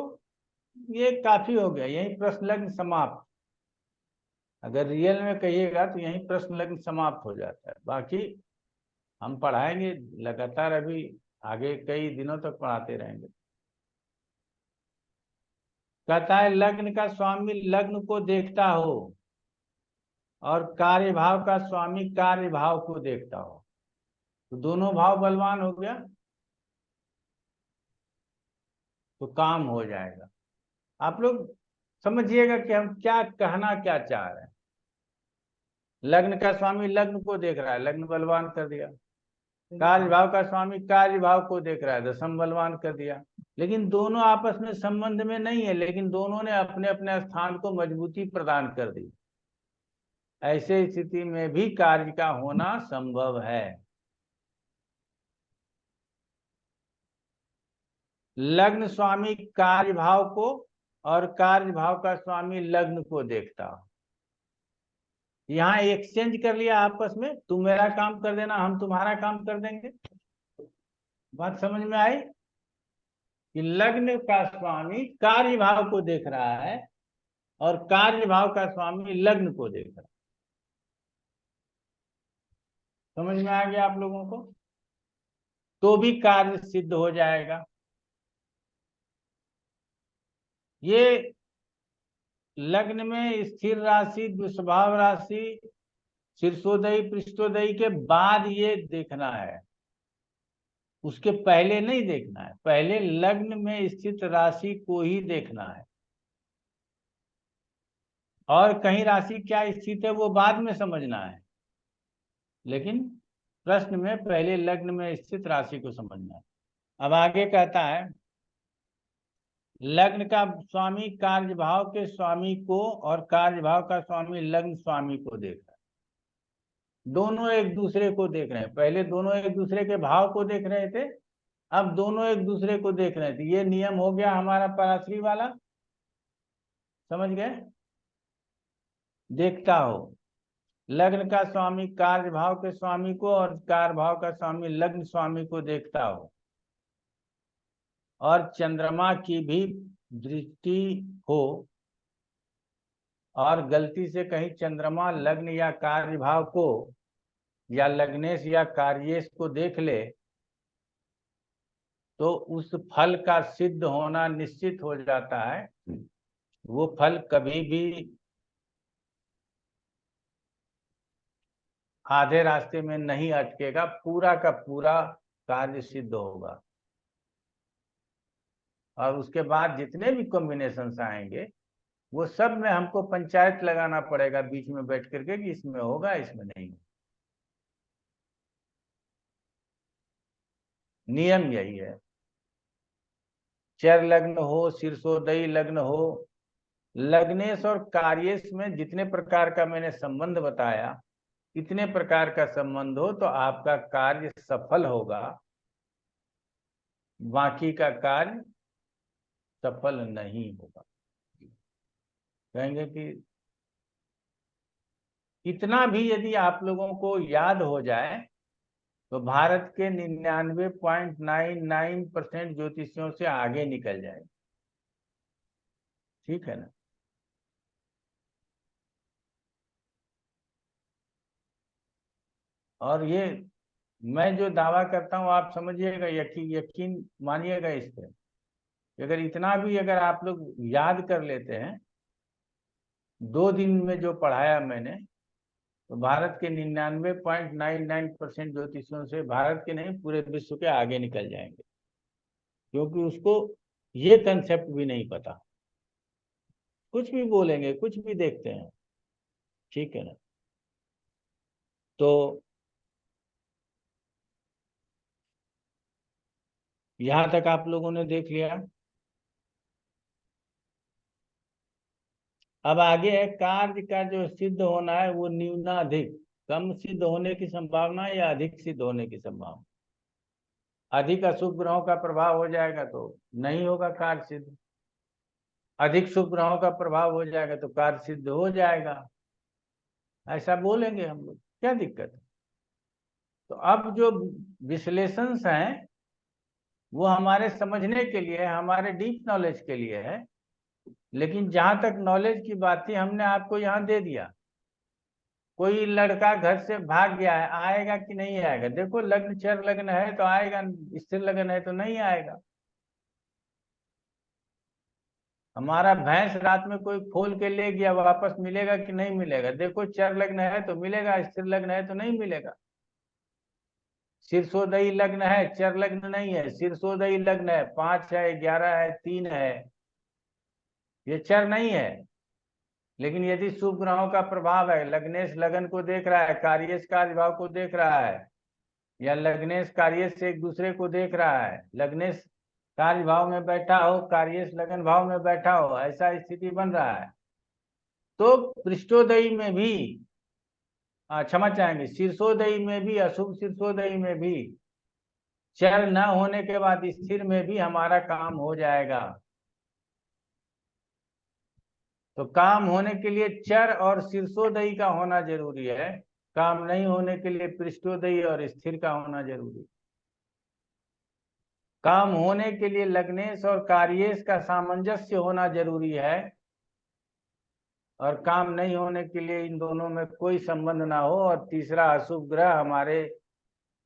ये काफी हो गया, यही प्रश्न लग्न समाप्त। अगर रियल में कहिएगा तो यही प्रश्न लग्न समाप्त हो जाता है। बाकी हम पढ़ाएंगे लगातार, अभी आगे कई दिनों तक पढ़ाते रहेंगे। कहता है लग्न का स्वामी लग्न को देखता हो और कार्यभाव का स्वामी कार्यभाव को देखता हो, तो दोनों भाव बलवान हो गया तो काम हो जाएगा। आप लोग समझिएगा कि हम क्या कहना क्या चाह रहे हैं। लग्न का स्वामी लग्न को देख रहा है, लग्न बलवान कर दिया। कार्यभाव का स्वामी कार्यभाव को देख रहा है, दशम बलवान कर दिया। लेकिन दोनों आपस में संबंध में नहीं है, लेकिन दोनों ने अपने अपने स्थान को मजबूती प्रदान कर दी। ऐसे स्थिति में भी कार्य का होना संभव है। लग्न स्वामी कार्यभाव को और कार्यभाव का स्वामी लग्न को देखता हो। यहाँ एक्सचेंज कर लिया आपस में, तुम मेरा काम कर देना, हम तुम्हारा काम कर देंगे। बात समझ में आई कि लग्न का स्वामी कार्यभाव को देख रहा है और कार्यभाव का स्वामी लग्न को देख रहा है। समझ में आ गया आप लोगों को? तो भी कार्य सिद्ध हो जाएगा। ये लग्न में स्थिर राशि, द्विस्वभाव राशि, शीर्षोदयी, पृष्ठोदयी के बाद ये देखना है, उसके पहले नहीं देखना है। पहले लग्न में स्थित राशि को ही देखना है, और कहीं राशि क्या स्थित है वो बाद में समझना है। लेकिन प्रश्न में पहले लग्न में स्थित राशि को समझना है। अब आगे कहता है लग्न का स्वामी कार्यभाव के स्वामी को और कार्यभाव का स्वामी लग्न स्वामी को देख रहा है। दोनों एक दूसरे को देख रहे हैं। पहले दोनों एक दूसरे के भाव को देख रहे थे, अब दोनों एक दूसरे को देख रहे थे। ये नियम हो गया हमारा पराश्री वाला, समझ गए? देखता हो लग्न का स्वामी कार्यभाव के स्वामी को और कार्यभाव का स्वामी लग्न स्वामी को देखता हो, और चंद्रमा की भी दृष्टि हो, और गलती से कहीं चंद्रमा लग्न या कार्यभाव को या लग्नेश या कार्येश को देख ले तो उस फल का सिद्ध होना निश्चित हो जाता है। वो फल कभी भी आधे रास्ते में नहीं अटकेगा, पूरा का पूरा कार्य सिद्ध होगा। और उसके बाद जितने भी कॉम्बिनेशंस आएंगे वो सब में हमको पंचायत लगाना पड़ेगा बीच में बैठ करके कि इसमें होगा इसमें नहीं। नियम यही है। चर लग्न हो, शीर्षोदयी लग्न हो, लग्नेश और कार्येश में जितने प्रकार का मैंने संबंध बताया, इतने प्रकार का संबंध हो तो आपका कार्य सफल होगा, बाकी का कार्य सफल नहीं होगा। कहेंगे कि इतना भी यदि आप लोगों को याद हो जाए तो भारत के 99.99% ज्योतिषियों से आगे निकल जाए। ठीक है ना? और ये मैं जो दावा करता हूँ आप समझिएगा, यकीन मानिएगा इस पे। अगर इतना भी अगर आप लोग याद कर लेते हैं 2 दिन में जो पढ़ाया मैंने, तो भारत के 99.99% ज्योतिषियों से, भारत के नहीं पूरे विश्व के आगे निकल जाएंगे, क्योंकि उसको ये कंसेप्ट भी नहीं पता। कुछ भी बोलेंगे, कुछ भी देखते हैं। ठीक है ना? तो यहां तक आप लोगों ने देख लिया। अब आगे है कार्य का जो सिद्ध होना है वो न्यूनाधिक, कम सिद्ध होने की संभावना या अधिक सिद्ध होने की संभावना। अधिक अशुभ ग्रहों का प्रभाव हो जाएगा तो नहीं होगा कार्य सिद्ध, अधिक शुभ ग्रहों का प्रभाव हो जाएगा तो कार्य सिद्ध हो जाएगा। ऐसा बोलेंगे हम लोग, क्या दिक्कत है? तो अब जो विश्लेषण हैं वो हमारे समझने के लिए, हमारे डीप नॉलेज के लिए है, लेकिन जहां तक नॉलेज की बात थी हमने आपको यहाँ दे दिया। कोई लड़का घर से भाग गया है, आएगा कि नहीं आएगा? देखो लग्न चर लग्न है तो आएगा, स्थिर लग्न है तो नहीं आएगा। हमारा भैंस रात में कोई खोल के ले गया, वापस मिलेगा कि नहीं मिलेगा? देखो चर लग्न है तो मिलेगा, स्थिर लग्न है तो नहीं मिलेगा। शीर्षोदयी लग्न है, चर लग्न नहीं है, शीर्षोदयी लग्न है, 5 है, 11 है, 3 है, ये चर नहीं है। लेकिन यदि शुभ ग्रहों का प्रभाव है, लग्नेश लगन को देख रहा है, कार्येश कार्य भाव को देख रहा है, या लग्नेश कार्येश से एक दूसरे को देख रहा है, लग्नेश कार्य भाव में बैठा हो, कार्येश लगन भाव में बैठा हो, ऐसा स्थिति बन रहा है, तो पृष्ठोदयी में भी, क्षमा चाहेंगे, शीर्षोदयी में भी, अशुभ शीर्षोदयी में भी, चर न होने के बाद स्थिर में भी हमारा काम हो जाएगा। तो काम होने के लिए चर और शीर्षोदयी का होना जरूरी है, काम नहीं होने के लिए पृष्ठोदयी और स्थिर का होना जरूरी है। काम होने के लिए लग्नेश और कार्येश का सामंजस्य होना जरूरी है, और काम नहीं होने के लिए इन दोनों में कोई संबंध ना हो, और तीसरा अशुभ ग्रह हमारे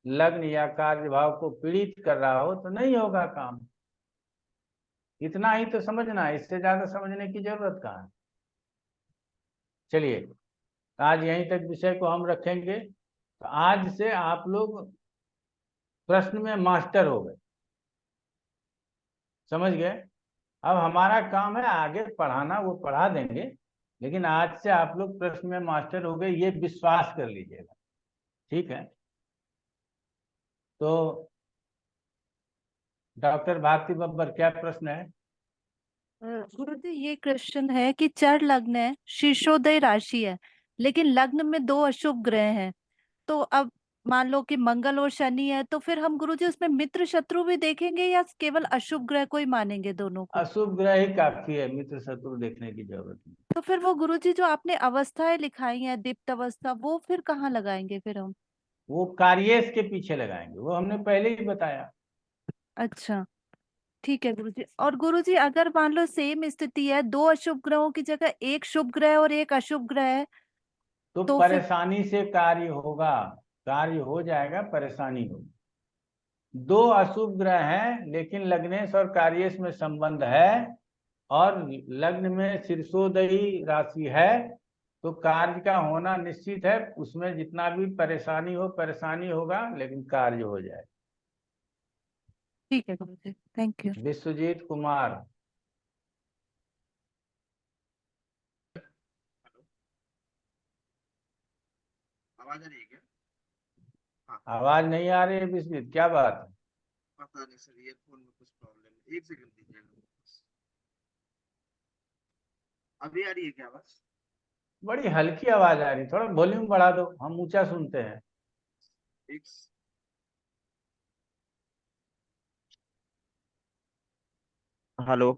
लग्न या कार्य भाव को पीड़ित कर रहा हो तो नहीं होगा काम। इतना ही तो समझना है, इससे ज्यादा समझने की जरूरत कहाँ है। चलिए आज यहीं तक विषय को हम रखेंगे। तो आज से आप लोग प्रश्न में मास्टर हो गए, समझ गए। अब हमारा काम है आगे पढ़ाना, वो पढ़ा देंगे, लेकिन आज से आप लोग प्रश्न में मास्टर हो गए, ये विश्वास कर लीजिएगा। ठीक है? तो डॉक्टर भारती बब्बर क्या प्रश्न है? गुरुजी ये क्वेश्चन है कि चर लग्न है, शीर्षोदय राशि है, लेकिन लग्न में 2 अशुभ ग्रह हैं। तो अब मान लो कि मंगल और शनि है, तो फिर हम गुरुजी उसमें मित्र शत्रु भी देखेंगे या केवल अशुभ ग्रह को ही मानेंगे दोनों को? अशुभ ग्रह ही काफी है, मित्र शत्रु देखने की जरूरत नहीं। तो फिर वो गुरुजी जो आपने अवस्थाएं लिखाई हैं, दीप्त अवस्था, वो फिर कहाँ लगाएंगे फिर हम? वो कार्येश के पीछे लगाएंगे, वो हमने पहले ही बताया। अच्छा ठीक है गुरुजी। और गुरुजी अगर मान लो सेम स्थिति है, 2 अशुभ ग्रहों की जगह 1 शुभ ग्रह और 1 अशुभ ग्रह है, तो तो फिर परेशानी से कार्य होगा, कार्य हो जाएगा, परेशानी होगी। 2 अशुभ ग्रह हैं, लेकिन लग्नेश और कार्येश में संबंध है, और लग्न में शीर्षोदयी राशि है, तो कार्य का होना निश्चित है। उसमें जितना भी परेशानी हो, परेशानी होगा, लेकिन कार्य हो जाए। ठीक है गुरुजी, थैंक यू। विश्वजीत कुमार। आवाज आ रही है क्या? हाँ, आवाज नहीं आ रही है बिस्किट, क्या बात है? पता नहीं सर, ईयरफोन में कुछ प्रॉब्लम है, एक सेकंड दीजिएगा। अभी आ रही है क्या आवाज? बड़ी हल्की आवाज आ रही, थोड़ा वॉल्यूम बढ़ा दो, हम ऊंचा सुनते हैं। एक हेलो।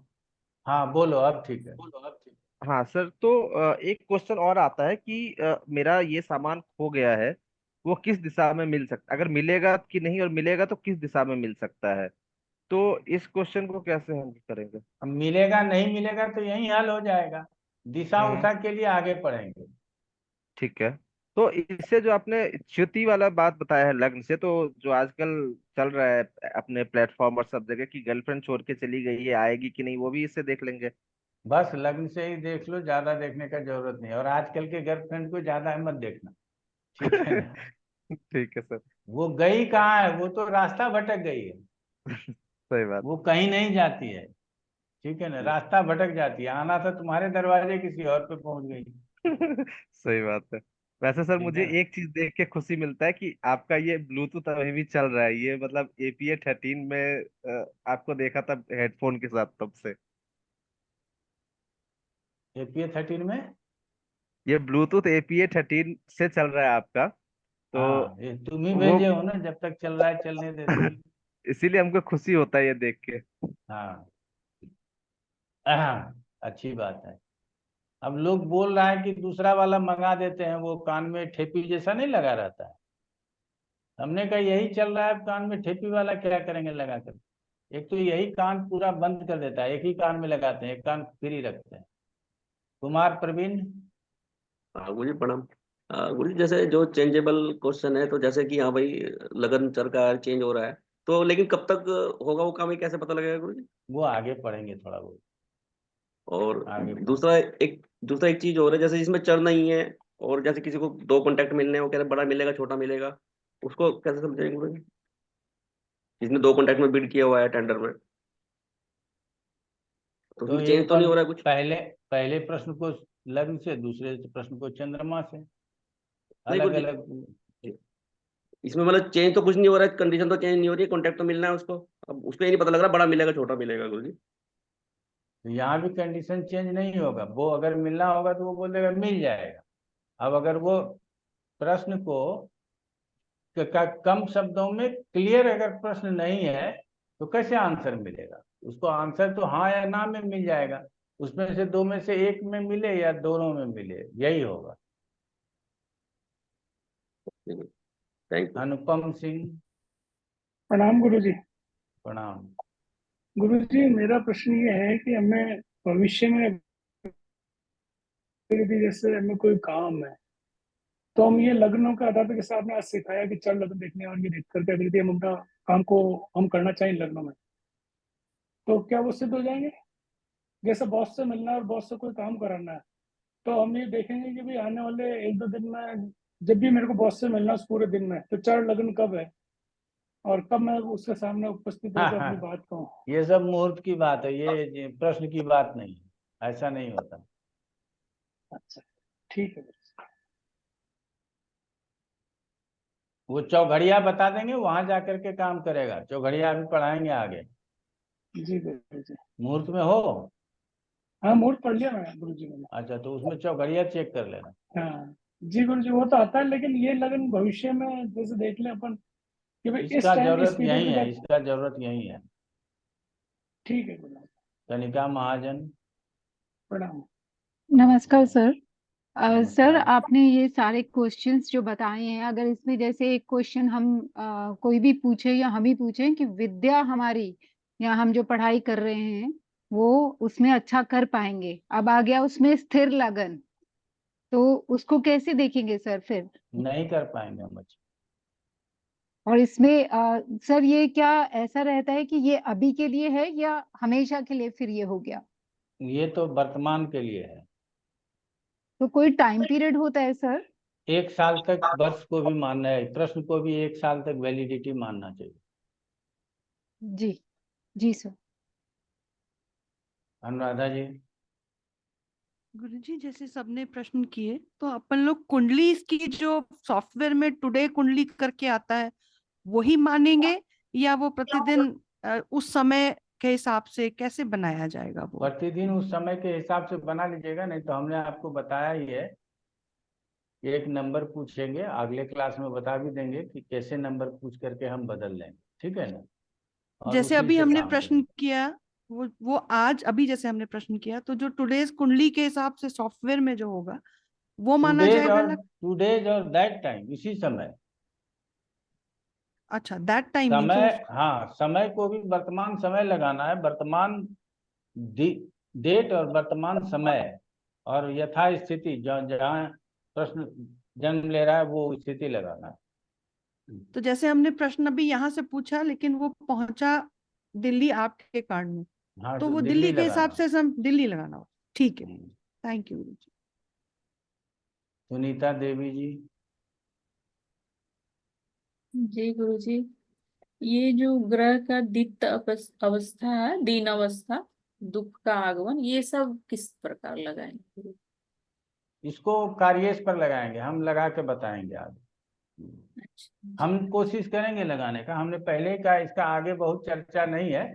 हाँ बोलो, अब ठीक है। हाँ सर, तो एक क्वेश्चन और आता है कि मेरा ये सामान खो गया है, वो किस दिशा में मिल सकता, अगर मिलेगा कि नहीं, और मिलेगा तो किस दिशा में मिल सकता है। तो इस क्वेश्चन को कैसे हम करेंगे। अब मिलेगा नहीं मिलेगा तो यही हल हो जाएगा, दिशा हम्म। उषा के लिए आगे पढ़ेंगे। ठीक है। तो इससे जो आपने च्युति वाला बात बताया है लग्न से, तो जो आजकल चल रहा है अपने प्लेटफॉर्म और सब जगह कि गर्लफ्रेंड छोड़ के चली गई है, आएगी कि नहीं, वो भी इससे देख लेंगे। बस लग्न से ही देख लो, ज्यादा देखने का जरूरत नहीं, और आजकल के गर्लफ्रेंड को ज्यादा मत देखना, ठीक है ना? ठीक है सर। वो गई कहाँ है, वो तो रास्ता भटक गई है, सही बात। वो कहीं नहीं जाती है, ठीक है ना, रास्ता भटक जाती है, आना था तुम्हारे दरवाजे, किसी और पे पहुंच गई, सही बात है। वैसे सर, ठीक मुझे है ना? एक चीज देख के खुशी मिलता है कि आपका ये ब्लूटूथ अभी भी चल रहा है, ये मतलब APA 13 में आपको देखा था हेडफोन के साथ तब से। APA 13 में? ये ब्लूटूथ APA 13 से चल रहा है आपका, तो हाँ, ये तुम ही वो भेजे हो ना, जब तक चल रहा है चलने देते हैं। इसीलिए हमको खुशी होता है ये देख के। हाँ, अच्छी बात है। अब लोग बोल रहा है कि दूसरा वाला मंगा देते हैं, वो कान में ठेपी जैसा नहीं लगा रहता है। हमने कहा यही चल रहा है, अब कान में ठेपी वाला क्या करेंगे लगा कर। एक तो यही कान पूरा बंद कर देता है, एक ही कान में लगाते हैं, एक कान फ्री रखते हैं। कुमार प्रवीण। हाँ गुरु जी प्रणाम। गुरु जी, जैसे जो चेंजेबल क्वेश्चन है, तो जैसे कि हाँ भाई, लगन चल रहा है, चेंज हो रहा है, तो लेकिन कब तक होगा वो काम, ये कैसे पता लगेगा गुरु जी? वो आगे पढ़ेंगे थोड़ा बहुत, और आगे पढ़ेंगे। दूसरा एक चीज और है, जैसे इसमें चढ़ नहीं है, और जैसे किसी को दो कॉन्टैक्ट मिलने हैं, वो कह रहे हैं बड़ा मिलेगा छोटा मिलेगा, उसको कैसे समझेंगे गुरु जी? जिसने दो कॉन्टैक्ट में बिड किया हुआ है टेंडर में, तो तो उसमें चेंज एक तो बार नहीं हो रहा है कुछ? पहले पहले प्रश्न को लग्न से, दूसरे प्रश्न को चंद्रमा से, नहीं अलग गुरु अलग। जी, इसमें मतलब चेंज तो कुछ नहीं हो रहा है, कंडीशन तो चेंज नहीं हो रही है, कॉन्टैक्ट तो मिलना है उसको। अब उसको ये नहीं पता लग रहा बड़ा मिलेगा छोटा मिलेगा गुरु जी। तो यहाँ भी कंडीशन चेंज नहीं होगा, वो अगर मिलना होगा तो वो बोलेगा मिल जाएगा। अब अगर वो प्रश्न को कम शब्दों में क्लियर अगर प्रश्न नहीं है तो कैसे आंसर मिलेगा? उसको आंसर तो हाँ या ना में मिल जाएगा, उसमें से दो में से एक में मिले या दोनों में मिले, यही होगा। Thank you. अनुपम सिंह। प्रणाम गुरु जी। प्रणाम। गुरु जी, मेरा प्रश्न ये है कि हमें भविष्य में यदि जैसे हमें कोई काम है, तो हम ये लग्नों के आधार पर, जैसे आपने आज सिखाया कि चर लग्न देखने और ये देख करके अगर यदि हम अपना काम को हम करना चाहें लग्नों में, तो क्या वो सिद्ध हो जाएंगे? जैसे बॉस से मिलना है और बॉस से कोई काम कराना है, तो हम ये देखेंगे कि भाई आने वाले एक दो दिन में जब भी मेरे को बॉस से मिलना है उस पूरे दिन में, तो चर लग्न कब है और कब मैं उसके सामने उपस्थित हाँ होकर हाँ, अपनी बात कहूँ। ये सब मुहूर्त की बात है, ये प्रश्न की बात नहीं है, ऐसा नहीं होता। अच्छा, ठीक है। वो चौघड़िया बता देंगे, वहां जाकर के काम करेगा, चौघड़िया अभी पढ़ाएंगे आगे। जी गुरु जी। मुहूर्त में हो? हाँ, मुहूर्त पढ़ लिया मैं गुरु जी मैंने। अच्छा, तो उसमें चौघड़िया चेक कर लेना। हाँ जी गुरु जी, वो तो आता है, लेकिन ये लगन भविष्य में जैसे देख लें अपन कि भाई इस इसका टाइम इस जरूरत पीरियड यही के है, बाद। इसका जरूरत यही है। ठीक है गुरु। कनिका महाजन। प्रणाम। नमस्कार सर। सर, नमस्कार। आपने ये सारे क्वेश्चंस जो बताए हैं, अगर इसमें जैसे एक क्वेश्चन हम कोई भी पूछे या हम ही पूछे कि विद्या हमारी या हम जो पढ़ाई कर रहे हैं वो उसमें अच्छा कर पाएंगे, अब आ गया उसमें स्थिर लगन, तो उसको कैसे देखेंगे सर फिर? नहीं कर पाएंगे हम अच्छा। और इसमें सर ये क्या ऐसा रहता है कि ये अभी के लिए है या हमेशा के लिए फिर ये हो गया? ये तो वर्तमान के लिए है। तो कोई टाइम पीरियड होता है सर? 1 साल तक वर्ष को भी मानना है, प्रश्न को भी 1 साल तक वैलिडिटी मानना चाहिए। जी। जी सर। अनुराधा जी। गुरुजी जैसे सबने प्रश्न किए तो अपन लोग कुंडली इसकी जो सॉफ्टवेयर में टुडे कुंडली करके आता है वही मानेंगे, या वो प्रतिदिन उस समय के हिसाब से कैसे बनाया जाएगा वो? प्रतिदिन उस समय के हिसाब से बना लीजिएगा, नहीं तो हमने आपको बताया ही है, एक नंबर पूछेंगे, अगले क्लास में बता भी देंगे कि कैसे नंबर पूछ करके हम बदल लेंगे, ठीक है ना। और जैसे उसी अभी से हमने काम प्रश्न करेंगे। किया वो आज अभी जैसे हमने प्रश्न किया तो जो टुडेज कुंडली के हिसाब से सॉफ्टवेयर में जो होगा वो माना जाएगा लग? टुडेज और दैट टाइम, इसी समय। अच्छा, दैट टाइम मीन्स समय, हाँ, समय को भी वर्तमान समय लगाना है, वर्तमान डेट और वर्तमान समय, और यथा स्थिति जहाँ प्रश्न जन्म ले रहा है वो स्थिति लगाना है। तो जैसे हमने प्रश्न अभी यहाँ से पूछा लेकिन वो पहुंचा दिल्ली आपके कार्ड में, हाँ, तो तो वो दिल्ली दिल्ली के हिसाब लगाना। से हम दिल्ली लगाना हो। ठीक है, थैंक यू। सुनीता देवी जी। जी गुरुजी, ये जो ग्रह का दित्य अवस्था है, दीन अवस्था, दुख का आगमन, ये सब किस प्रकार लगाएंगे? इसको कार्येश पर लगाएंगे, हम लगा के बताएंगे आज। हम कोशिश करेंगे लगाने का, हमने पहले का इसका आगे बहुत चर्चा नहीं है,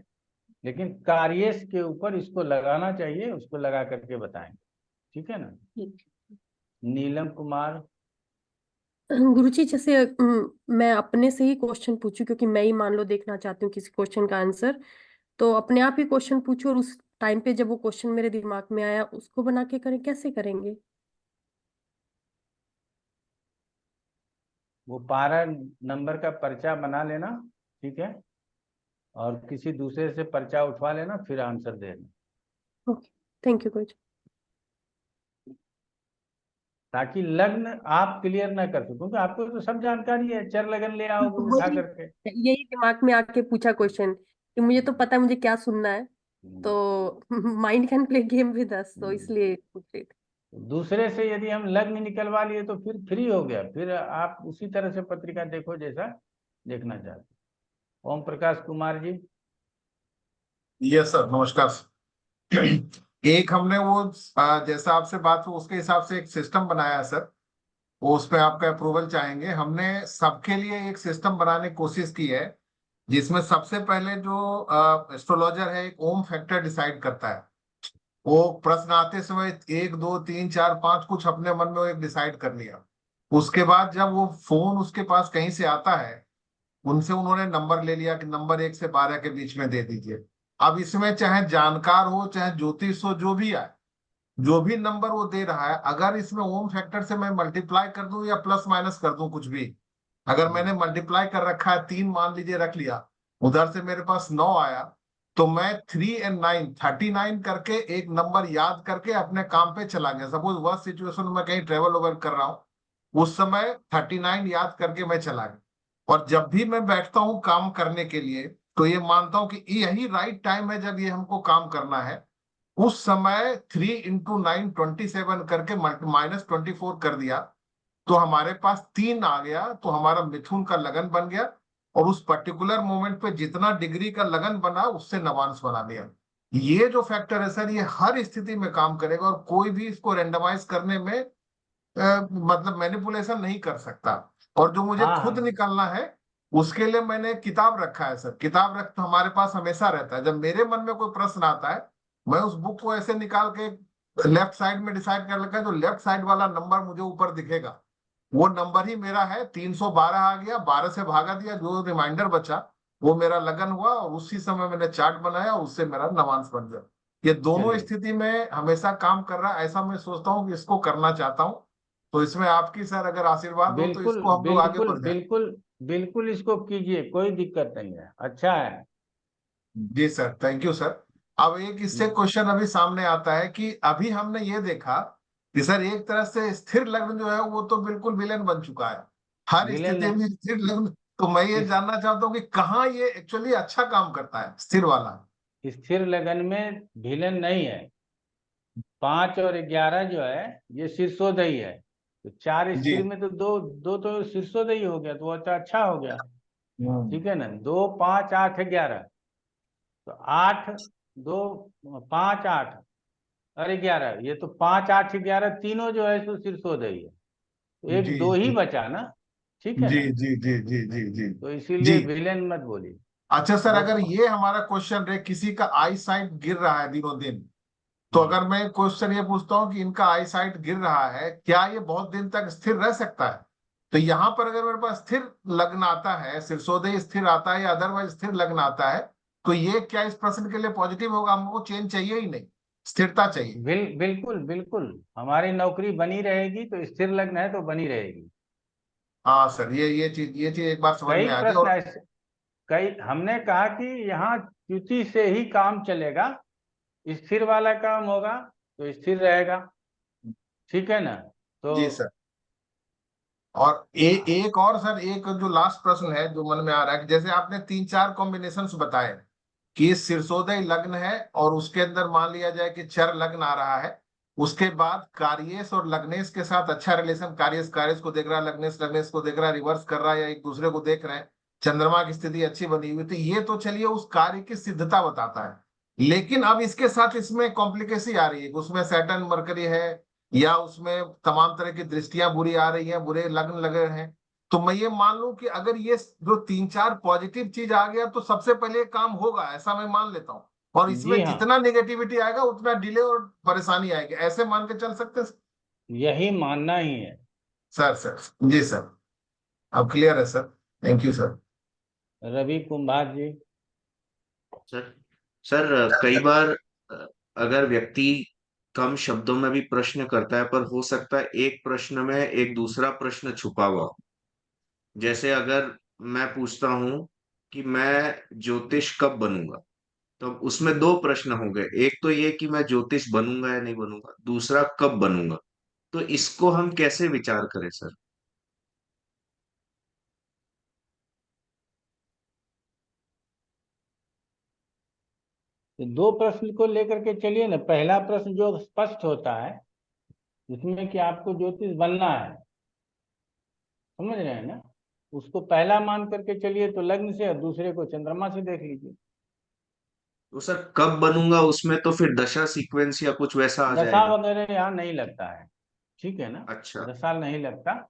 लेकिन कार्येश के ऊपर इसको लगाना चाहिए, उसको लगा करके बताएंगे, ठीक है ना। नीलम कुमार। गुरुजी जैसे मैं अपने से ही क्वेश्चन पूछूं, क्योंकि मैं ही मान लो देखना चाहती हूँ किसी क्वेश्चन का आंसर, तो अपने आप ही क्वेश्चन पूछूं और उस टाइम पे जब वो क्वेश्चन मेरे दिमाग में आया उसको बना के करें, कैसे करेंगे? वो 12 नंबर का पर्चा बना लेना, ठीक है, और किसी दूसरे से पर्चा उठवा लेना, फिर आंसर देना। ओके, थैंक यू गुरुजी। ताकि लग्न आप क्लियर ना कर सको, क्योंकि आपको तो सब जानकारी है, चर लगन ले आओगे उठा करके। यही दिमाग में आके पूछा क्वेश्चन कि मुझे तो पता है मुझे क्या सुनना है, तो mind can play game with us, तो इसलिए पूछ रही थी। दूसरे से यदि हम लग्न निकलवा लिए तो फिर फ्री हो गया, फिर आप उसी तरह से पत्रिका देखो जैसा देखना चाहते। ओम प्रकाश कुमार जी। यस सर, नमस्कार सर। एक हमने वो जैसा आपसे बात हो उसके हिसाब से एक सिस्टम बनाया है सर, वो उस पर आपका अप्रूवल चाहेंगे। हमने सबके लिए एक सिस्टम बनाने की कोशिश की है, जिसमें सबसे पहले जो एस्ट्रोलॉजर है एक ओम फैक्टर डिसाइड करता है। वो प्रश्न आते समय 1 2 3 4 5 कुछ अपने मन में वो एक डिसाइड कर लिया। उसके बाद जब वो फोन उसके पास कहीं से आता है, उनसे उन्होंने नंबर ले लिया कि नंबर 1 से 12 के बीच में दे दीजिए। अब इसमें चाहे जानकार हो चाहे ज्योतिष हो, जो भी आए, जो भी नंबर वो दे रहा है, अगर इसमें ओम फैक्टर से मैं मल्टीप्लाई कर दूं या प्लस माइनस कर दूं कुछ भी, अगर मैंने मल्टीप्लाई कर रखा है 3 मान लीजिए रख लिया, उधर से मेरे पास 9 आया, तो मैं 3 and 9 39 करके एक नंबर याद करके अपने काम पे चला गया। सपोज वह सिचुएशन में कहीं ट्रेवल ओवर कर रहा हूँ, उस समय 39 याद करके मैं चला गया, और जब भी मैं बैठता हूँ काम करने के लिए तो ये मानता हूँ कि यही राइट टाइम है जब ये हमको काम करना है। उस समय 3 into 9 27 करके -24 कर दिया, तो हमारे पास 3 आ गया, तो हमारा मिथुन का लगन बन गया, और उस पर्टिकुलर मोमेंट पे जितना डिग्री का लगन बना उससे नवांश बना दिया। ये जो फैक्टर है सर, ये हर स्थिति में काम करेगा, और कोई भी इसको रेंडमाइज करने में मतलब मैनिपुलेशन नहीं कर सकता। और जो मुझे खुद निकालना है उसके लिए मैंने किताब रखा है सर, किताब रख तो हमारे पास हमेशा रहता है। जब मेरे मन में कोई प्रश्न आता है, मैं उस बुक को ऐसे निकाल के लेफ्ट साइड में डिसाइड कर रखा है, जो लेफ्ट साइड वाला नंबर मुझे ऊपर दिखेगा वो नंबर ही मेरा है। 312 आ गया, 12 से भागा दिया, जो रिमाइंडर बचा वो मेरा लगन हुआ, और उसी समय मैंने चार्ट बनाया, उससे मेरा नवांश बन गया। ये दोनों स्थिति में हमेशा काम कर रहा है, ऐसा मैं सोचता हूँ कि इसको करना चाहता हूँ। तो इसमें आपकी सर अगर आशीर्वाद हो तो बिल्कुल इसको हम लोग आगे बिल्कुल बढ़ जाए। बिल्कुल बिल्कुल, इसको कीजिए, कोई दिक्कत नहीं है, अच्छा है। जी सर, थैंक यू सर। अब एक इससे क्वेश्चन अभी सामने आता है कि अभी हमने ये देखा कि सर एक तरह से स्थिर लग्न जो है वो तो बिल्कुल विलेन बन चुका है हर विलेन स्थिति में, स्थिर लग्न। तो मैं ये जानना चाहता हूँ कि कहाँ ये एक्चुअली अच्छा काम करता है स्थिर वाला? स्थिर लगन में विलेन नहीं है। 5 और 11 जो है ये शीर्षोदयी है, तो 4 स्थिर में तो दो दो तो शीर्षोदयी हो गया, तो वो तो अच्छा हो गया, ठीक है ना। 2 5 8 11, तो 8 2 5 8, और 11, ये तो 5, 8, 11 तीनों जो है सो शीर्षोदय है, तो एक जी दो ही जी बचा ना, ठीक है जी ना, जी जी जी जी जी तो जी। इसीलिए विलेन मत बोलिए। अच्छा सर, वो अगर ये हमारा क्वेश्चन रहे किसी का आई साइट गिर रहा है दिनों दिन, तो अगर मैं क्वेश्चन ये पूछता हूँ कि इनका आई साइट गिर रहा है, क्या ये बहुत दिन तक स्थिर रह सकता है? तो यहाँ पर अगर मेरे पास स्थिर लग्न आता है, शीर्षोदय स्थिर आता है या अदरवाइज स्थिर लग्न आता है, तो ये क्या इस प्रश्न के लिए पॉजिटिव होगा? हमको चेंज चाहिए ही नहीं, स्थिरता चाहिए। बिल्कुल बिल्कुल, हमारी नौकरी बनी रहेगी, तो स्थिर लग्न है तो बनी रहेगी। हाँ सर, ये चीज एक बार समझ कई में आ गई। प्रश्न और ऐसे, कई हमने कहा कि यहाँ च्युति से ही काम चलेगा, स्थिर वाला काम होगा तो स्थिर रहेगा, ठीक है ना। तो जी सर। और एक और सर, एक जो लास्ट प्रश्न है जो मन में आ रहा है कि जैसे आपने 3-4 कॉम्बिनेशंस बताए कि शीर्षोदय लग्न है और उसके अंदर मान लिया जाए कि चर लग्न आ रहा है, उसके बाद कार्येश और लग्नेश के साथ अच्छा रिलेशन, कार्येश कार्येश को देख रहा है, लग्नेश लग्नेश को देख रहा है, रिवर्स कर रहा है या एक दूसरे को देख रहे हैं, चंद्रमा की स्थिति अच्छी बनी हुई, तो ये तो चलिए उस कार्य की सिद्धता बताता है। लेकिन अब इसके साथ इसमें कॉम्प्लिकेसी आ रही है, उसमें सैटर्न मरकरी है या उसमें तमाम तरह की दृष्टियां बुरी आ रही हैं, बुरे लग्न लगे हैं। तो मैं ये मान लूं कि अगर ये जो 3-4 पॉजिटिव चीज आ गया तो सबसे पहले काम होगा, ऐसा मैं मान लेता हूँ, और जी इसमें हाँ, जितना निगेटिविटी आएगा उतना डिले और परेशानी आएगी, ऐसे मान के चल सकते हैं यही मानना ही है। सर? जी सर, अब क्लियर है sir, thank you sir. Ravi Kumbhar ji. Sir sir कई बार अगर व्यक्ति कम शब्दों में भी प्रश्न करता है, पर हो सकता है एक प्रश्न में एक दूसरा प्रश्न छुपा हुआ हो। जैसे अगर मैं पूछता हूं कि मैं ज्योतिष कब बनूंगा, तो उसमें दो प्रश्न हो गए। एक तो ये कि मैं ज्योतिष बनूंगा या नहीं बनूंगा, दूसरा कब बनूंगा। तो इसको हम कैसे विचार करें सर? तो दो प्रश्न को लेकर के चलिए ना। पहला प्रश्न जो स्पष्ट होता है जिसमें कि आपको ज्योतिष बनना है, समझ रहे हैं ना, उसको पहला मान करके चलिए तो लग्न से, और दूसरे को चंद्रमा से देख लीजिए। तो सर कब बनूंगा उसमें तो फिर दशा सीक्वेंस या कुछ वैसा आ दशा जाएगा? वगैरह यहाँ नहीं लगता है, ठीक है ना, अच्छा। दशा नहीं लगता।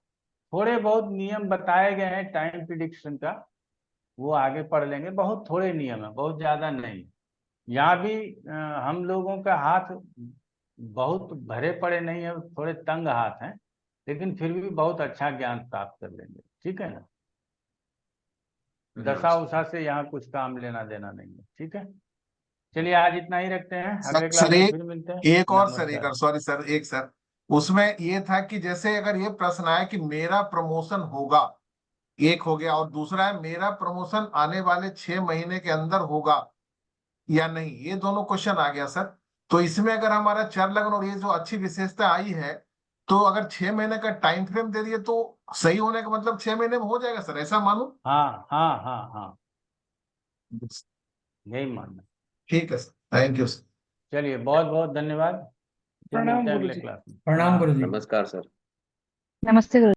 थोड़े बहुत नियम बताए गए हैं टाइम प्रिडिक्शन का, वो आगे पढ़ लेंगे। बहुत थोड़े नियम है, बहुत ज्यादा नहीं। यहाँ भी हम लोगों का हाथ बहुत भरे पड़े नहीं है, थोड़े तंग हाथ हैं, लेकिन फिर भी बहुत अच्छा ज्ञान प्राप्त कर लेंगे, ठीक है ना। दशा उषा से यहाँ कुछ काम लेना देना नहीं है, ठीक है। चलिए आज इतना ही रखते हैं, अगले क्लास सर में एक फिर मिलते हैं। एक और सर, एक नमस्कार। और सॉरी सर, एक सर, उसमें ये था कि जैसे अगर ये प्रश्न आए कि मेरा प्रमोशन होगा, एक हो गया, और दूसरा है मेरा प्रमोशन आने वाले 6 महीने के अंदर होगा या नहीं, ये दोनों क्वेश्चन आ गया सर। तो इसमें अगर हमारा चर लग्न और ये जो अच्छी विशेषता आई है, तो अगर 6 महीने का टाइम फ्रेम दे दिए तो सही होने का मतलब 6 महीने में हो जाएगा सर, ऐसा मानो? हाँ हाँ हाँ हाँ, यही मानना। ठीक है सर, थैंक यू सर। चलिए बहुत बहुत धन्यवाद, फिर प्रणाम मिलते हैं गुरु अगले जी। क्लास में। प्रणाम गुरु जी। नमस्कार सर। नमस्ते गुरु।